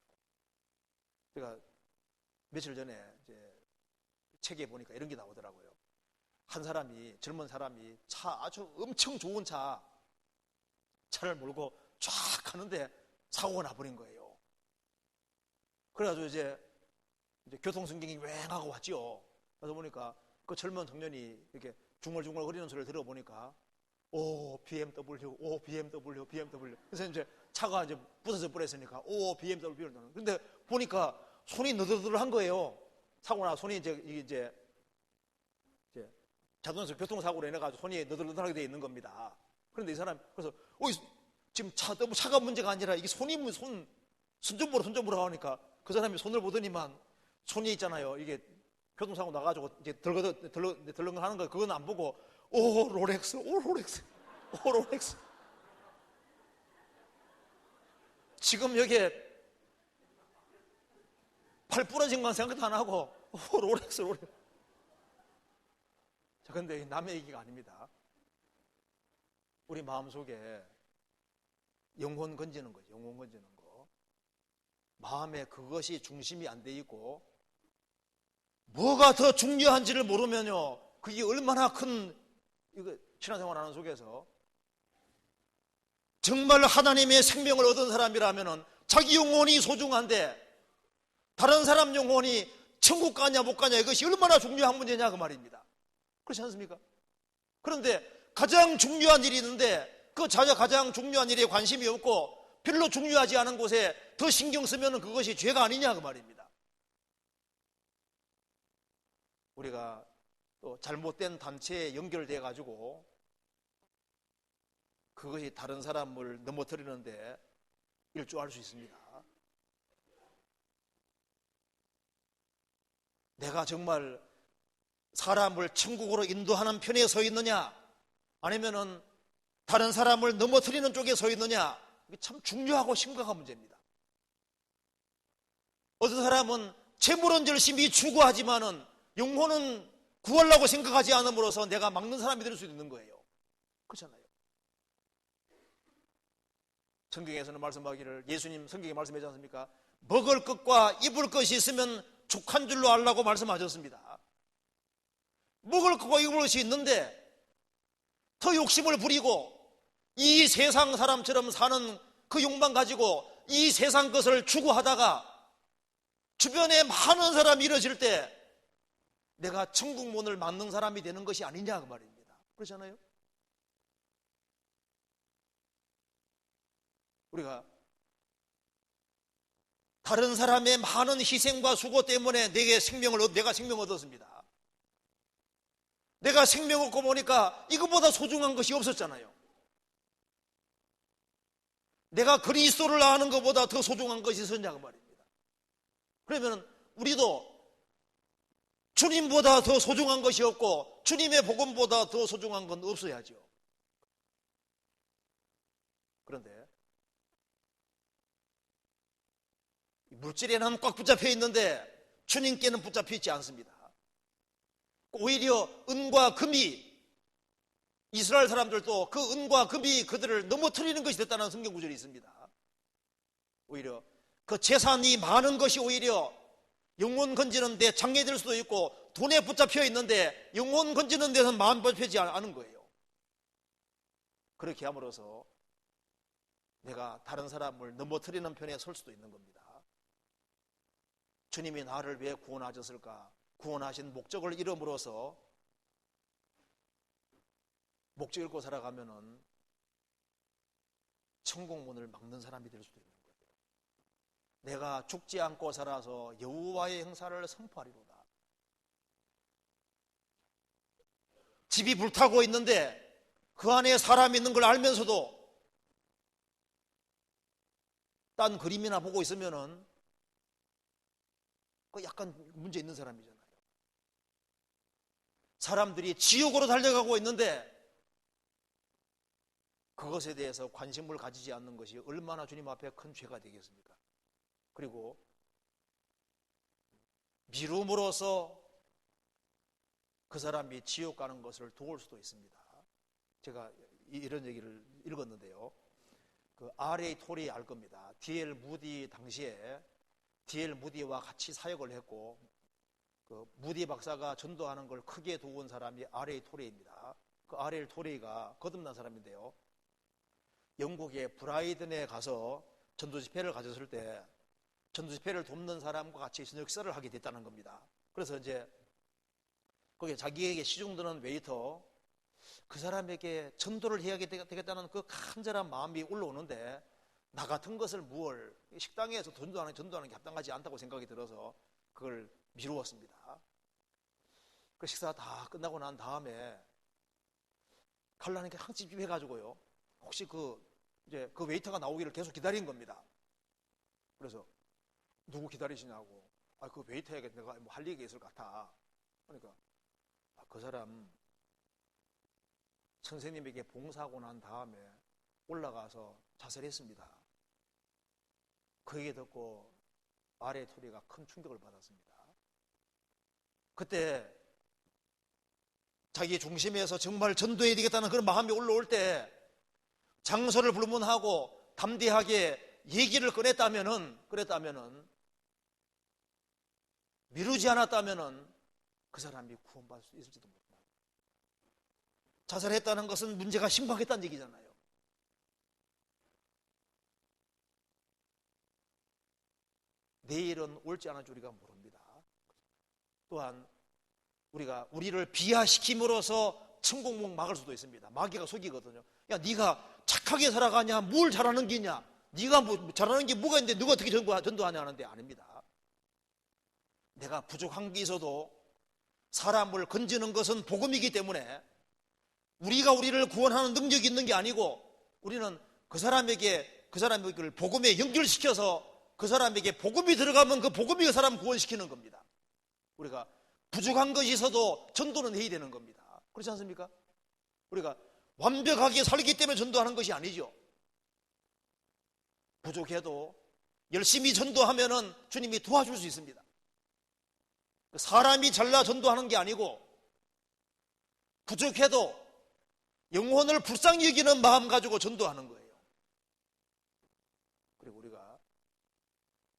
제가 며칠 전에 이제 책에 보니까 이런 게 나오더라고요. 한 사람이, 젊은 사람이 아주 엄청 좋은 차를 몰고 쫙 가는데 사고가 나버린 거예요. 그래가지고 이제 교통순경이 왱하고 왔죠. 그래서 보니까 그 젊은 청년이 이렇게 중얼중얼 거리는 소리를 들어보니까 오 BMW, 오 BMW. 그래서 이제 차가 이제 부서져 버렸으니까 오 BMW. 근데 보니까 손이 너덜너덜한 거예요. 사고 나 손이 이제 자동차 교통사고로 인해가지고 손이 너덜너덜하게 되어 있는 겁니다. 그런데 이 사람 그래서 지금 차가 문제가 아니라 이게 손이 손전부로 하니까 그 사람이 손을 보더니만 손이 있잖아요. 이게 교통사고 나가지고 이제 덜렁 하는 거 그건 안 보고 오 롤렉스. 지금 여기에 팔 부러진 건 생각도 안 하고 오 롤렉스. 자, 근데 남의 얘기가 아닙니다. 우리 마음속에 영혼 건지는 거죠. 영혼 건지는 거. 마음에 그것이 중심이 안 돼 있고 뭐가 더 중요한지를 모르면요, 그게 얼마나 큰 신앙생활 하는 속에서 정말 하나님의 생명을 얻은 사람이라면 자기 영혼이 소중한데 다른 사람 영혼이 천국 가냐 못 가냐 이것이 얼마나 중요한 문제냐 그 말입니다. 그렇지 않습니까? 그런데 가장 중요한 일이 있는데 그 가장 중요한 일에 관심이 없고 별로 중요하지 않은 곳에 더 신경 쓰면 그것이 죄가 아니냐 그 말입니다. 우리가 또 잘못된 단체에 연결돼 가지고 그것이 다른 사람을 넘어뜨리는데 일조할 수 있습니다. 내가 정말 사람을 천국으로 인도하는 편에 서 있느냐 아니면은 다른 사람을 넘어뜨리는 쪽에 서 있느냐, 이게 참 중요하고 심각한 문제입니다. 어떤 사람은 재물은 열심히 추구하지만은 영혼은 구하려고 생각하지 않음으로써 내가 막는 사람이 될 수 있는 거예요. 그렇잖아요. 성경에서는 말씀하기를, 예수님 성경에 말씀하지 않습니까? 먹을 것과 입을 것이 있으면 족한 줄로 알라고 말씀하셨습니다. 먹을 것과 입을 것이 있는데 더 욕심을 부리고 이 세상 사람처럼 사는 그 욕망 가지고 이 세상 것을 추구하다가 주변에 많은 사람이 이뤄질 때 내가 천국 문을 막는 사람이 되는 것이 아니냐 그 말입니다. 그렇잖아요. 우리가 다른 사람의 많은 희생과 수고 때문에 내가 생명을 얻었습니다. 내가 생명 얻고 보니까 이것보다 소중한 것이 없었잖아요. 내가 그리스도를 아는 것보다 더 소중한 것이 있었냐고 말입니다. 그러면 우리도 주님보다 더 소중한 것이 없고 주님의 복음보다 더 소중한 건 없어야죠. 그런데 물질에는 꽉 붙잡혀 있는데 주님께는 붙잡혀 있지 않습니다. 오히려 은과 금이, 이스라엘 사람들도 그 은과 금이 그들을 넘어뜨리는 것이 됐다는 성경 구절이 있습니다. 오히려 그 재산이 많은 것이 오히려 영혼 건지는 데 장애될 수도 있고 돈에 붙잡혀 있는데 영혼 건지는 데서는 마음 붙잡히지 않은 거예요. 그렇게 함으로써 내가 다른 사람을 넘어뜨리는 편에 설 수도 있는 겁니다. 주님이 나를 왜 구원하셨을까? 구원하신 목적을 잃음으로써 목적 잃고 살아가면은 천국문을 막는 사람이 될 수도 있는 거예요. 내가 죽지 않고 살아서 여호와의 행사를 선포하리로다. 집이 불타고 있는데 그 안에 사람이 있는 걸 알면서도 딴 그림이나 보고 있으면은 그 약간 문제 있는 사람이잖아요. 사람들이 지옥으로 달려가고 있는데 그것에 대해서 관심을 가지지 않는 것이 얼마나 주님 앞에 큰 죄가 되겠습니까? 그리고 미룸으로써 그 사람이 지옥 가는 것을 도울 수도 있습니다. 제가 이런 얘기를 읽었는데요. 그 R.A. 토리 알 겁니다. D.L. 무디 당시에 D.L. 무디와 같이 사역을 했고 그 무디 박사가 전도하는 걸 크게 도운 사람이 R.A. 토레이입니다. 그 R.A. 토레이가 거듭난 사람인데요. 영국의 브라이든에 가서 전도 집회를 가졌을 때 전도 집회를 돕는 사람과 같이 저녁 식사를 하게 됐다는 겁니다. 그래서 이제 거기에 자기에게 시중드는 웨이터, 그 사람에게 전도를 해야 되겠다는 그 간절한 마음이 올라오는데 나 같은 것을 무얼 식당에서 전도하는 게 합당하지 않다고 생각이 들어서 그걸 미루었습니다. 그 식사 다 끝나고 난 다음에 갈라니까 항상 찝찝해가지고요. 혹시 이제 그 웨이터가 나오기를 계속 기다린 겁니다. 그래서 누구 기다리시냐고. 그 웨이터에게 내가 뭐 할 얘기가 있을 것 같아. 그러니까 그 사람 선생님에게 봉사하고 난 다음에 올라가서 자살했습니다. 그 얘기 듣고 R.A. 토리가 큰 충격을 받았습니다. 그때 자기 중심에서 정말 전도해야 되겠다는 그런 마음이 올라올 때 장소를 불문하고 담대하게 얘기를 그랬다면은 미루지 않았다면은 그 사람이 구원받을 수 있을지도 모릅니다. 자살했다는 것은 문제가 심각했다는 얘기잖아요. 내일은 올지 않을지 우리가 모릅니다. 또한 우리가 우리를 비하시킴으로써 천국문 막을 수도 있습니다. 마귀가 속이거든요. 야, 네가 착하게 살아가냐? 뭘 잘하는 게냐? 네가 뭐 잘하는 게 뭐가 있는데 누가 어떻게 전도하냐 하는데 아닙니다. 내가 부족한 게 있어도 사람을 건지는 것은 복음이기 때문에 우리가 우리를 구원하는 능력이 있는 게 아니고 우리는 그 사람에게 복음에 연결시켜서 그 사람에게 복음이 들어가면 그 복음이 그 사람 구원시키는 겁니다. 우리가 부족한 것이 있어도 전도는 해야 되는 겁니다. 그렇지 않습니까? 우리가 완벽하게 살기 때문에 전도하는 것이 아니죠. 부족해도 열심히 전도하면은 주님이 도와줄 수 있습니다. 사람이 잘나 전도하는 게 아니고 부족해도 영혼을 불쌍히 여기는 마음 가지고 전도하는 거예요. 그리고 우리가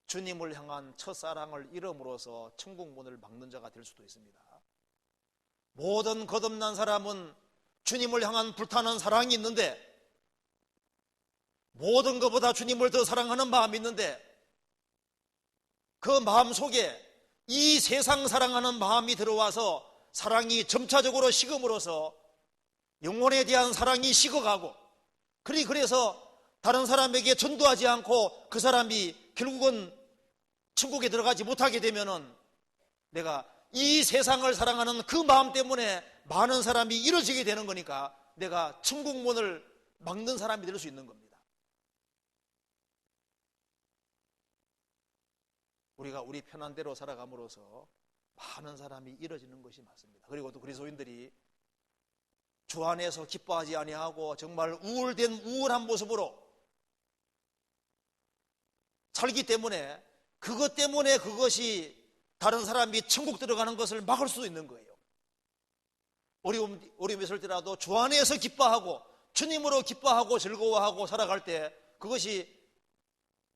주님을 향한 첫사랑을 잃음으로써 천국문을 막는 자가 될 수도 있습니다. 모든 거듭난 사람은 주님을 향한 불타는 사랑이 있는데 모든 것보다 주님을 더 사랑하는 마음이 있는데 그 마음 속에 이 세상 사랑하는 마음이 들어와서 사랑이 점차적으로 식음으로써 영혼에 대한 사랑이 식어가고 그래서 다른 사람에게 전도하지 않고 그 사람이 결국은 천국에 들어가지 못하게 되면은 내가 이 세상을 사랑하는 그 마음 때문에 많은 사람이 이뤄지게 되는 거니까 내가 천국문을 막는 사람이 될 수 있는 겁니다. 우리가 우리 편한 대로 살아감으로써 많은 사람이 이뤄지는 것이 맞습니다. 그리고 또 그리스도인들이 주 안에서 기뻐하지 아니하고 정말 우울한 모습으로 살기 때문에 그것 때문에 그것이 다른 사람이 천국 들어가는 것을 막을 수도 있는 거예요. 어려움이 있을지라도 주 안에서 기뻐하고 주님으로 기뻐하고 즐거워하고 살아갈 때 그것이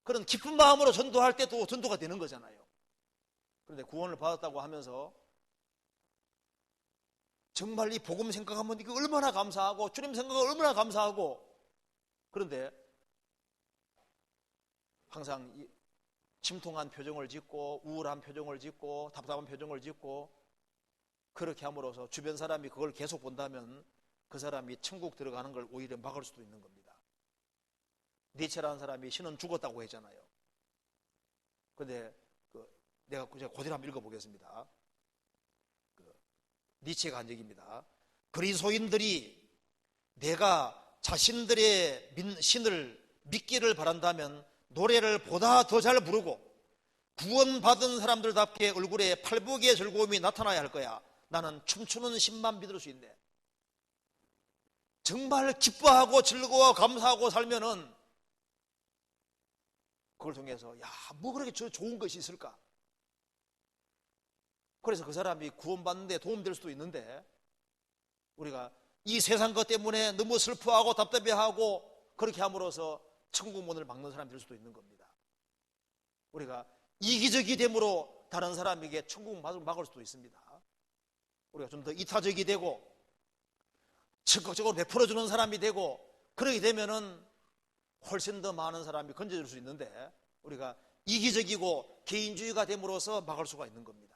그런 기쁜 마음으로 전도할 때도 전도가 되는 거잖아요. 그런데 구원을 받았다고 하면서 정말 이 복음 생각하면 이거 얼마나 감사하고 주님 생각하면 얼마나 감사하고 그런데 항상 침통한 표정을 짓고 우울한 표정을 짓고 답답한 표정을 짓고 그렇게 함으로써 주변 사람이 그걸 계속 본다면 그 사람이 천국 들어가는 걸 오히려 막을 수도 있는 겁니다. 니체라는 사람이 신은 죽었다고 했잖아요. 그런데 제가 그대로 한번 읽어보겠습니다. 니체가 한 얘기입니다. 그리스도인들이 내가 자신들의 신을 믿기를 바란다면 노래를 보다 더 잘 부르고 구원받은 사람들답게 얼굴에 팔복의 즐거움이 나타나야 할 거야. 나는 춤추는 신만 믿을 수 있네. 정말 기뻐하고 즐거워 감사하고 살면은 그걸 통해서 뭐 그렇게 좋은 것이 있을까? 그래서 그 사람이 구원받는 데 도움될 수도 있는데 우리가 이 세상 것 때문에 너무 슬퍼하고 답답해하고 그렇게 함으로써 천국문을 막는 사람이 될 수도 있는 겁니다. 우리가 이기적이 됨으로 다른 사람에게 천국문을 막을 수도 있습니다. 우리가 좀 더 이타적이 되고 적극적으로 베풀어주는 사람이 되고 그렇게 되면은 훨씬 더 많은 사람이 건져줄 수 있는데 우리가 이기적이고 개인주의가 됨으로써 막을 수가 있는 겁니다.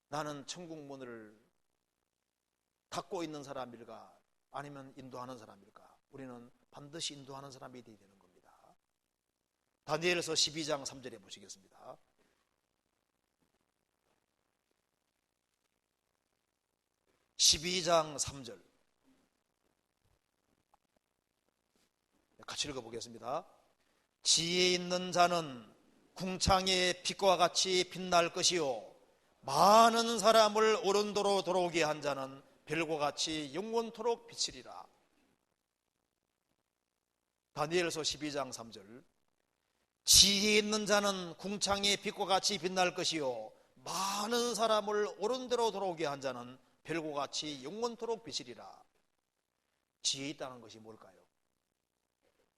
나는 천국문을 닫고 있는 사람일까 아니면 인도하는 사람일까? 우리는 반드시 인도하는 사람이 되어야 되는 겁니다. 다니엘서 12장 3절에 보시겠습니다. (12장 3절) 같이 읽어보겠습니다. 지혜 있는 자는 궁창의 빛과 같이 빛날 것이요 많은 사람을 옳은 도로 돌아오게 한 자는 별과 같이 영원토록 비치리라. 다니엘서 12장 3절 지혜 있는 자는 궁창의 빛과 같이 빛날 것이요 많은 사람을 옳은 대로 돌아오게 한 자는 별과 같이 영원토록 비치리라. 지혜 있다는 것이 뭘까요?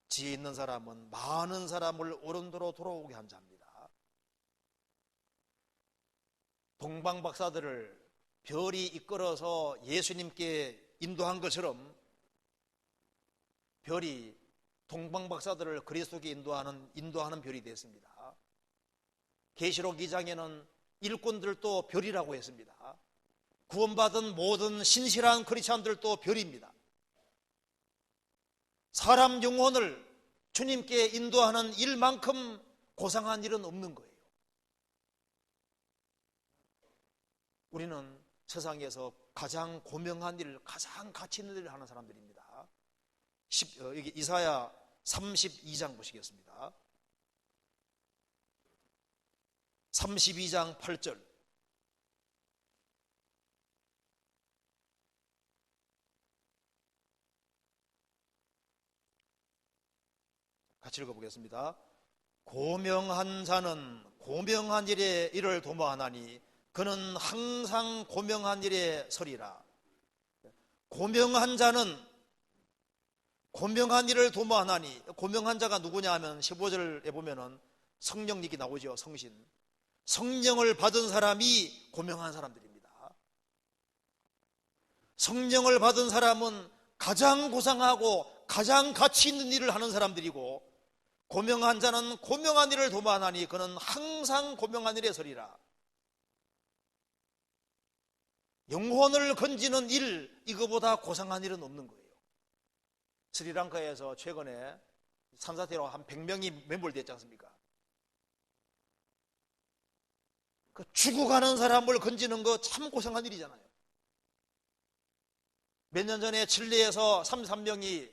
지혜 있는 사람은 많은 사람을 옳은 대로 돌아오게 한 자입니다. 동방 박사들을 별이 이끌어서 예수님께 인도한 것처럼 별이 동방 박사들을 그리스도께 인도하는 별이 됐습니다. 계시록 2장에는 일꾼들도 별이라고 했습니다. 구원받은 모든 신실한 크리스찬들도 별입니다. 사람 영혼을 주님께 인도하는 일만큼 고상한 일은 없는 거예요. 우리는 세상에서 가장 고명한 일, 가장 가치 있는 일을 하는 사람들입니다. 여기 이사야 32장 보시겠습니다. 32장 8절. 같이 읽어보겠습니다. 고명한 자는 고명한 일에 이를 도모하나니 그는 항상 고명한 일에 서리라. 고명한 자는 고명한 일을 도모하나니, 고명한 자가 누구냐 하면 15절에 보면은 성령 얘기 나오죠. 성신. 성령을 받은 사람이 고명한 사람들입니다. 성령을 받은 사람은 가장 고상하고 가장 가치 있는 일을 하는 사람들이고, 고명한 자는 고명한 일을 도모하나니 그는 항상 고명한 일에 서리라. 영혼을 건지는 일, 이거보다 고상한 일은 없는 거예요. 스리랑카에서 최근에 산사태로 한 100명이 매몰됐지 않습니까? 그 죽어가는 사람을 건지는 거 참 고상한 일이잖아요. 몇 년 전에 칠레에서 33명이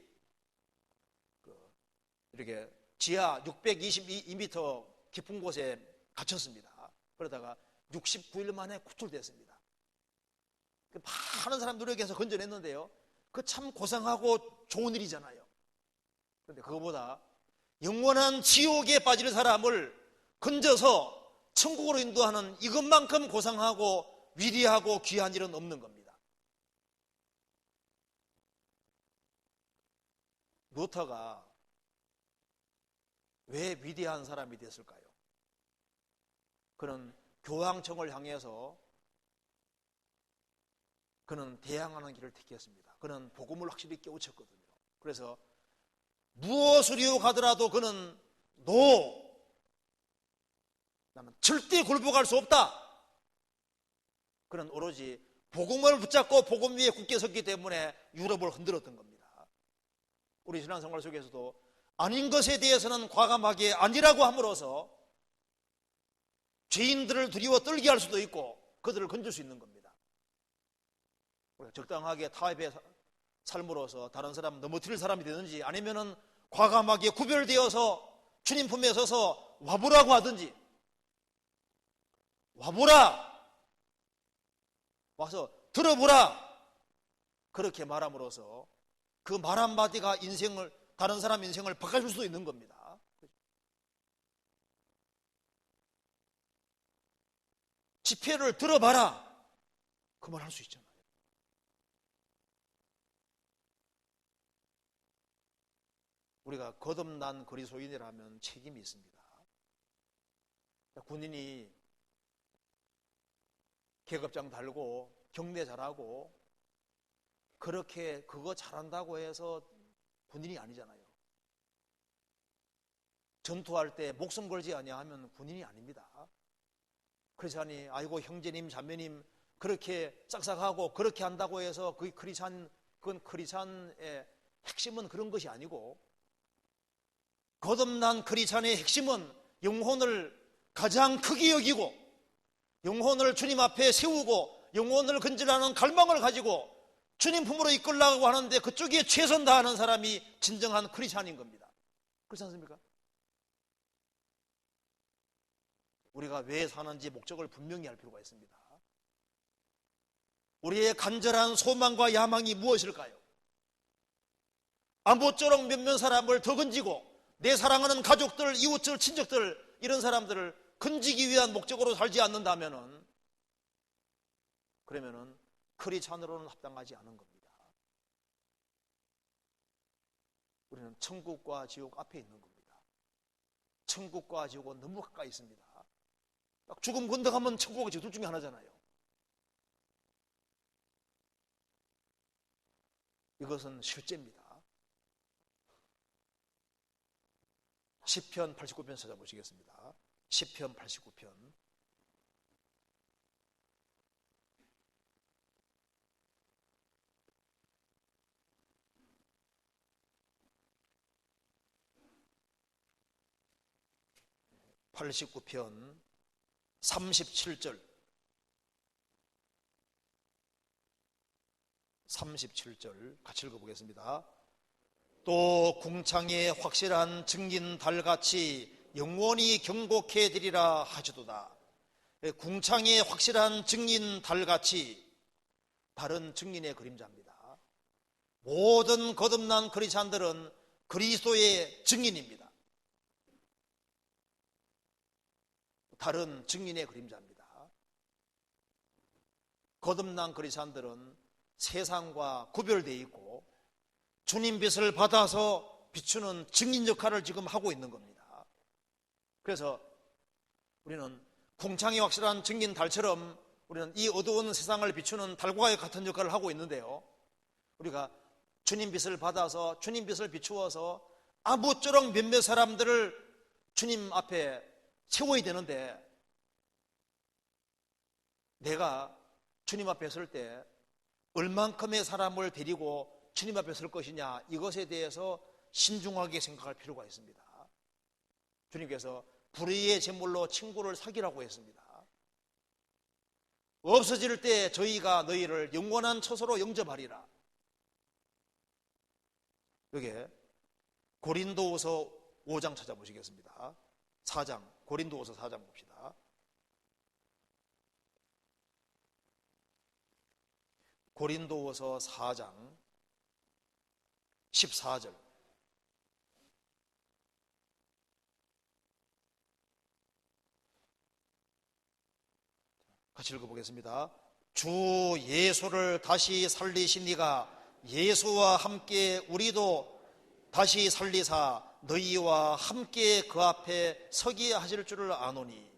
이렇게 지하 622m 깊은 곳에 갇혔습니다. 그러다가 69일 만에 구출됐습니다. 많은 사람 노력해서 건져냈는데요, 그 참 고상하고 좋은 일이잖아요. 그런데 그거보다 영원한 지옥에 빠질 사람을 건져서 천국으로 인도하는 이것만큼 고상하고 위대하고 귀한 일은 없는 겁니다. 루터가 왜 위대한 사람이 됐을까요? 그는 교황청을 향해서 그는 대항하는 길을 택했습니다. 그는 복음을 확실히 깨우쳤거든요. 그래서 무엇을 이용하더라도 그는 나는 절대 굴복할 수 없다. 그는 오로지 복음을 붙잡고 복음 위에 굳게 섰기 때문에 유럽을 흔들었던 겁니다. 우리 신앙생활 속에서도 아닌 것에 대해서는 과감하게 아니라고 함으로써 죄인들을 두려워 떨게 할 수도 있고 그들을 건질 수 있는 겁니다. 적당하게 타협의 삶으로서 다른 사람 넘어뜨릴 사람이 되든지, 아니면은 과감하게 구별되어서 주님 품에 서서 와보라고 하든지, 와보라, 와서 들어보라, 그렇게 말함으로써 그 말 한마디가 다른 사람 인생을 바꿔줄 수도 있는 겁니다. 집회를 들어봐라, 그 말 할 수 있잖아요. 우리가 거듭난 그리스도인이라면 책임이 있습니다. 군인이 계급장 달고 경례 잘하고 그렇게 그거 잘한다고 해서 군인이 아니잖아요. 전투할 때 목숨 걸지 아니하면 군인이 아닙니다. 크리스찬이 아이고 형제님 자매님 그렇게 싹싹하고 그렇게 한다고 해서 그건 크리스찬의 핵심은 그런 것이 아니고, 거듭난 크리스찬의 핵심은 영혼을 가장 크게 여기고 영혼을 주님 앞에 세우고 영혼을 건지라는 갈망을 가지고 주님 품으로 이끌려고 하는데 그쪽에 최선 다하는 사람이 진정한 크리스찬인 겁니다. 그렇지 않습니까? 우리가 왜 사는지 목적을 분명히 할 필요가 있습니다. 우리의 간절한 소망과 야망이 무엇일까요? 아무쪼록 몇몇 사람을 더 건지고 내 사랑하는 가족들, 이웃들, 친척들, 이런 사람들을 건지기 위한 목적으로 살지 않는다면은, 그러면은 크리스찬으로는 합당하지 않은 겁니다. 우리는 천국과 지옥 앞에 있는 겁니다. 천국과 지옥은 너무 가까이 있습니다. 딱 죽음 건너가면 천국과 지옥 둘 중에 하나잖아요. 이것은 실제입니다. 시편 89편 찾아보시겠습니다. 시편 89편 89편 37절 37절 같이 읽어보겠습니다. 또 궁창에 확실한 증인 달같이 영원히 경고케 되리라 하시도다. 궁창에 확실한 증인 달같이, 달은 증인의 그림자입니다. 모든 거듭난 그리스도인들은 그리스도의 증인입니다. 달은 증인의 그림자입니다. 거듭난 그리스도인들은 세상과 구별되어 있고 주님 빛을 받아서 비추는 증인 역할을 지금 하고 있는 겁니다. 그래서 우리는 궁창이 확실한 증인 달처럼 우리는 이 어두운 세상을 비추는 달과 같은 역할을 하고 있는데요, 우리가 주님 빛을 받아서 주님 빛을 비추어서 아무쪼록 몇몇 사람들을 주님 앞에 세워야 되는데, 내가 주님 앞에 설 때 얼만큼의 사람을 데리고 주님 앞에 설 것이냐, 이것에 대해서 신중하게 생각할 필요가 있습니다. 주님께서 불의의 제물로 친구를 사귀라고 했습니다. 없어질 때 저희가 너희를 영원한 처소로 영접하리라. 여기에 고린도후서 5장 찾아보시겠습니다. 4장, 고린도후서 4장 봅시다. 고린도후서 4장 14절 같이 읽어보겠습니다. 주 예수를 다시 살리신 이가 예수와 함께 우리도 다시 살리사 너희와 함께 그 앞에 서게 하실 줄을 아노니,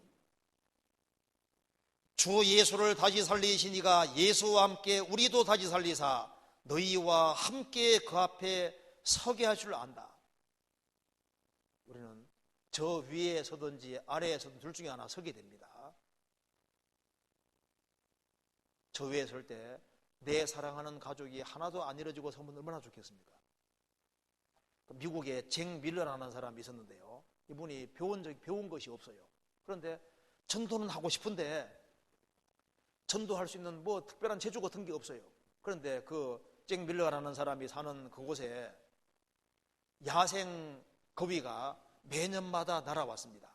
주 예수를 다시 살리신 이가 예수와 함께 우리도 다시 살리사 너희와 함께 그 앞에 서게 하실 줄 안다. 우리는 저 위에 서든지 아래에 서든 둘 중에 하나 서게 됩니다. 저 위에 설 때 내 사랑하는 가족이 하나도 안 이뤄지고 서면 얼마나 좋겠습니까? 미국에 잭 밀러라는 사람이 있었는데요, 이분이 배운 것이 없어요. 그런데 전도는 하고 싶은데 전도할 수 있는 뭐 특별한 재주 같은 게 없어요. 그런데 그 잭 밀러라는 사람이 사는 그곳에 야생 거위가 매년마다 날아왔습니다.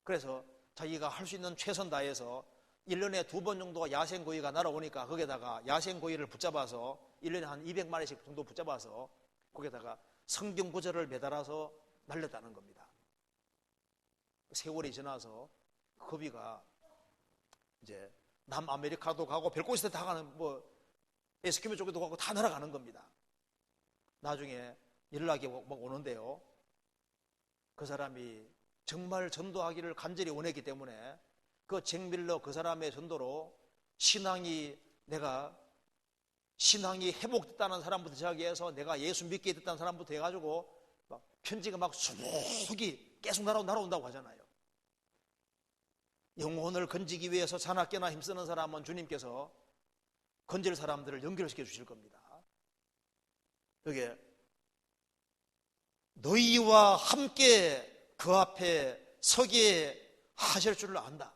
그래서 자기가 할 수 있는 최선 다해서 1년에 2번 정도가 야생 거위가 날아오니까 거기에다가 야생 거위를 붙잡아서 1년에 한 200마리씩 정도 붙잡아서 거기에다가 성경 구절을 매달아서 날렸다는 겁니다. 세월이 지나서 거위가 이제 남아메리카도 가고 별곳에 다 가는, 뭐 에스키모 쪽에도 가고 다 날아가는 겁니다. 나중에 연락이 막 오는데요, 그 사람이 정말 전도하기를 간절히 원했기 때문에 그 잭 밀러 그 사람의 전도로 신앙이 회복됐다는 사람부터 시작해서 내가 예수 믿게 됐다는 사람부터 해가지고 막 편지가 막 수북이 계속 날아온다고 하잖아요. 영혼을 건지기 위해서 자나깨나 힘쓰는 사람은 주님께서 건질 사람들을 연결시켜 주실 겁니다. 여기에 너희와 함께 그 앞에 서게 하실 줄을 안다.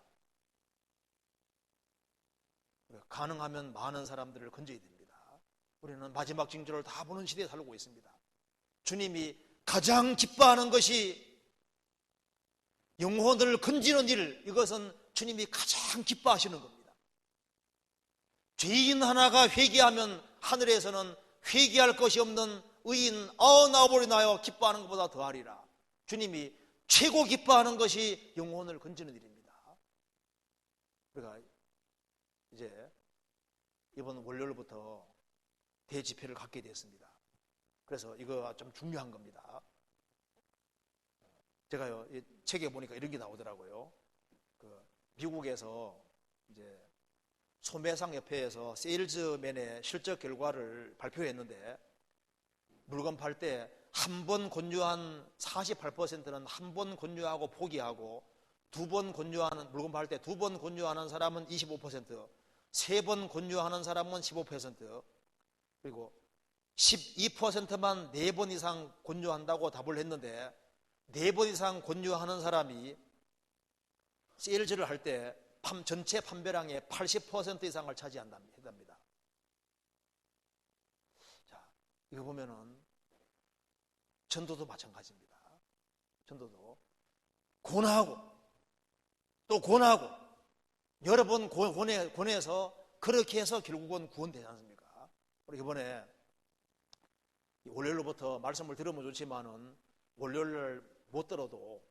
가능하면 많은 사람들을 건져야 됩니다. 우리는 마지막 징조를 다 보는 시대에 살고 있습니다. 주님이 가장 기뻐하는 것이 영혼을 건지는 일, 이것은 주님이 가장 기뻐하시는 겁니다. 죄인 하나가 회개하면 하늘에서는 회개할 것이 없는 의인 99이 나여 기뻐하는 것보다 더하리라. 주님이 최고 기뻐하는 것이 영혼을 건지는 일입니다. 우리가 이제 이번 월요일부터 대집회를 갖게 됐습니다. 그래서 이거 좀 중요한 겁니다. 제가요, 이 책에 보니까 이런 게 나오더라고요. 그 미국에서 이제 소매상 협회에서 세일즈맨의 실적 결과를 발표했는데, 물건 팔 때 한 번 권유한 48%는 한 번 권유하고 포기하고, 두 번 권유하는, 물건 팔 때 두 번 권유하는 사람은 25%, 세 번 권유하는 사람은 15%, 그리고 12%만 4번 이상 권유한다고 답을 했는데, 4번 이상 권유하는 사람이 세일즈를 할 때 전체 판매량의 80% 이상을 차지한답니다. 자, 이거 보면은 전도도 마찬가지입니다. 전도도 권하고 또 권하고 여러 번 권해서 그렇게 해서 결국은 구원되지 않습니까? 우리 이번에 월요일로부터 말씀을 들으면 좋지만은 월요일 못 들어도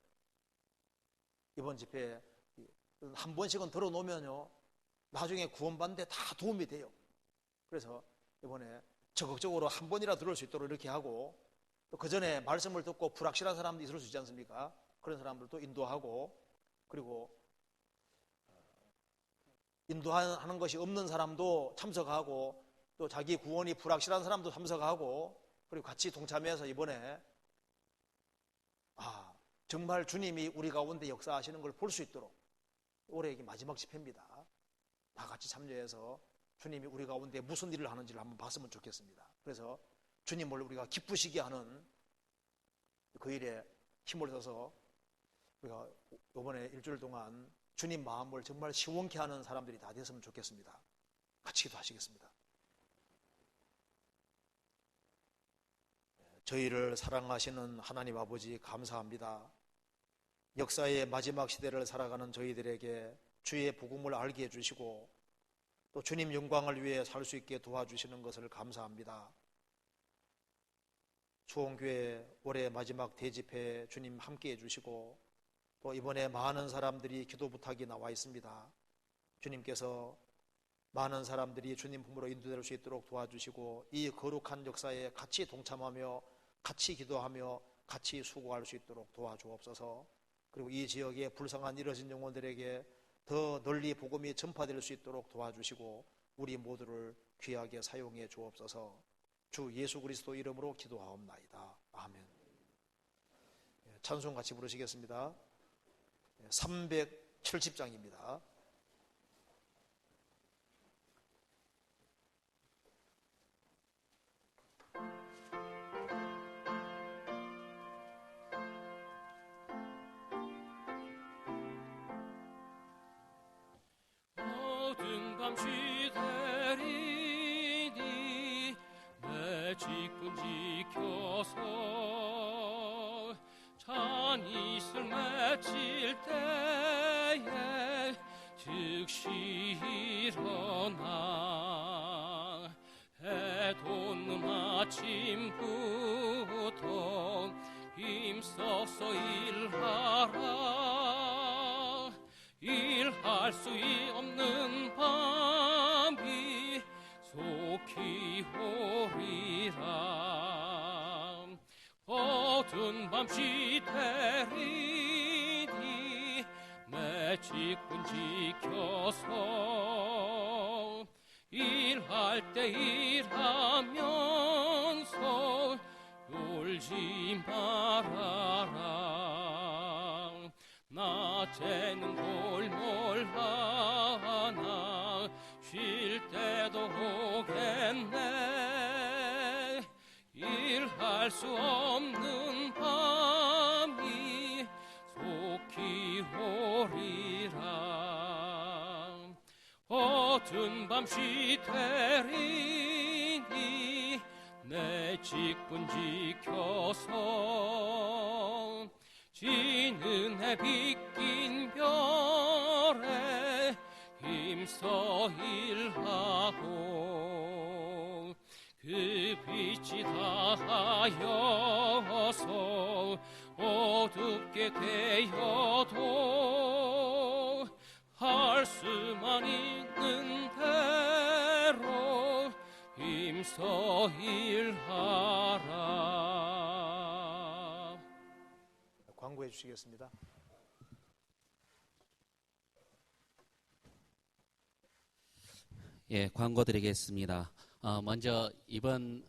이번 집회에 한 번씩은 들어놓으면요 나중에 구원받는데 다 도움이 돼요. 그래서 이번에 적극적으로 한 번이라 들을 수 있도록 이렇게 하고, 또 그 전에 말씀을 듣고 불확실한 사람도 있을 수 있지 않습니까? 그런 사람들도 인도하고, 그리고 인도하는 것이 없는 사람도 참석하고, 또 자기 구원이 불확실한 사람도 참석하고, 그리고 같이 동참해서 이번에 정말 주님이 우리 가운데 역사하시는 걸 볼 수 있도록, 올해 마지막 집회입니다. 다 같이 참여해서 주님이 우리 가운데 무슨 일을 하는지를 한번 봤으면 좋겠습니다. 그래서 주님을 우리가 기쁘시게 하는 그 일에 힘을 써서 우리가 이번에 일주일 동안 주님 마음을 정말 시원케 하는 사람들이 다 됐으면 좋겠습니다. 같이 기도하시겠습니다. 저희를 사랑하시는 하나님 아버지 감사합니다. 역사의 마지막 시대를 살아가는 저희들에게 주의 복음을 알게 해주시고 또 주님 영광을 위해 살 수 있게 도와주시는 것을 감사합니다. 수원교회 올해 마지막 대집회 주님 함께 해주시고 또 이번에 많은 사람들이 기도 부탁이 나와 있습니다. 주님께서 많은 사람들이 주님 품으로 인도될 수 있도록 도와주시고 이 거룩한 역사에 같이 동참하며 같이 기도하며 같이 수고할 수 있도록 도와주옵소서. 그리고 이 지역에 불쌍한 이러진 영혼들에게 더 널리 복음이 전파될 수 있도록 도와주시고 우리 모두를 귀하게 사용해 주옵소서. 주 예수 그리스도 이름으로 기도하옵나이다. 아멘. 찬송 같이 부르시겠습니다. 370장입니다. 어두운 밤 시대리니 내 직분 지켜서 잔이슬 맺힐 때에 즉시 일어나 해 돋는 아침부터 힘써서 일하라. 일할 수 없는 밤이 속히 오리라. 어두운 밤 시대리니 내 직분 지켜서 일할 때 일하면서 놀지 말아라. 낮에는 골몰하나 쉴 때도 오겠네. 일할 수 없는 밤이 속히 오리라. 어두운 밤 시대리니 내 직분 지켜서 지는 해 비낀 별에 힘써 일하고 그 빛이 다하여서 어둡게 되어도 할 수만 있는 대로 힘써 일하라. 광고해 주시겠습니다. 예, 광고 드리겠습니다. 먼저 이번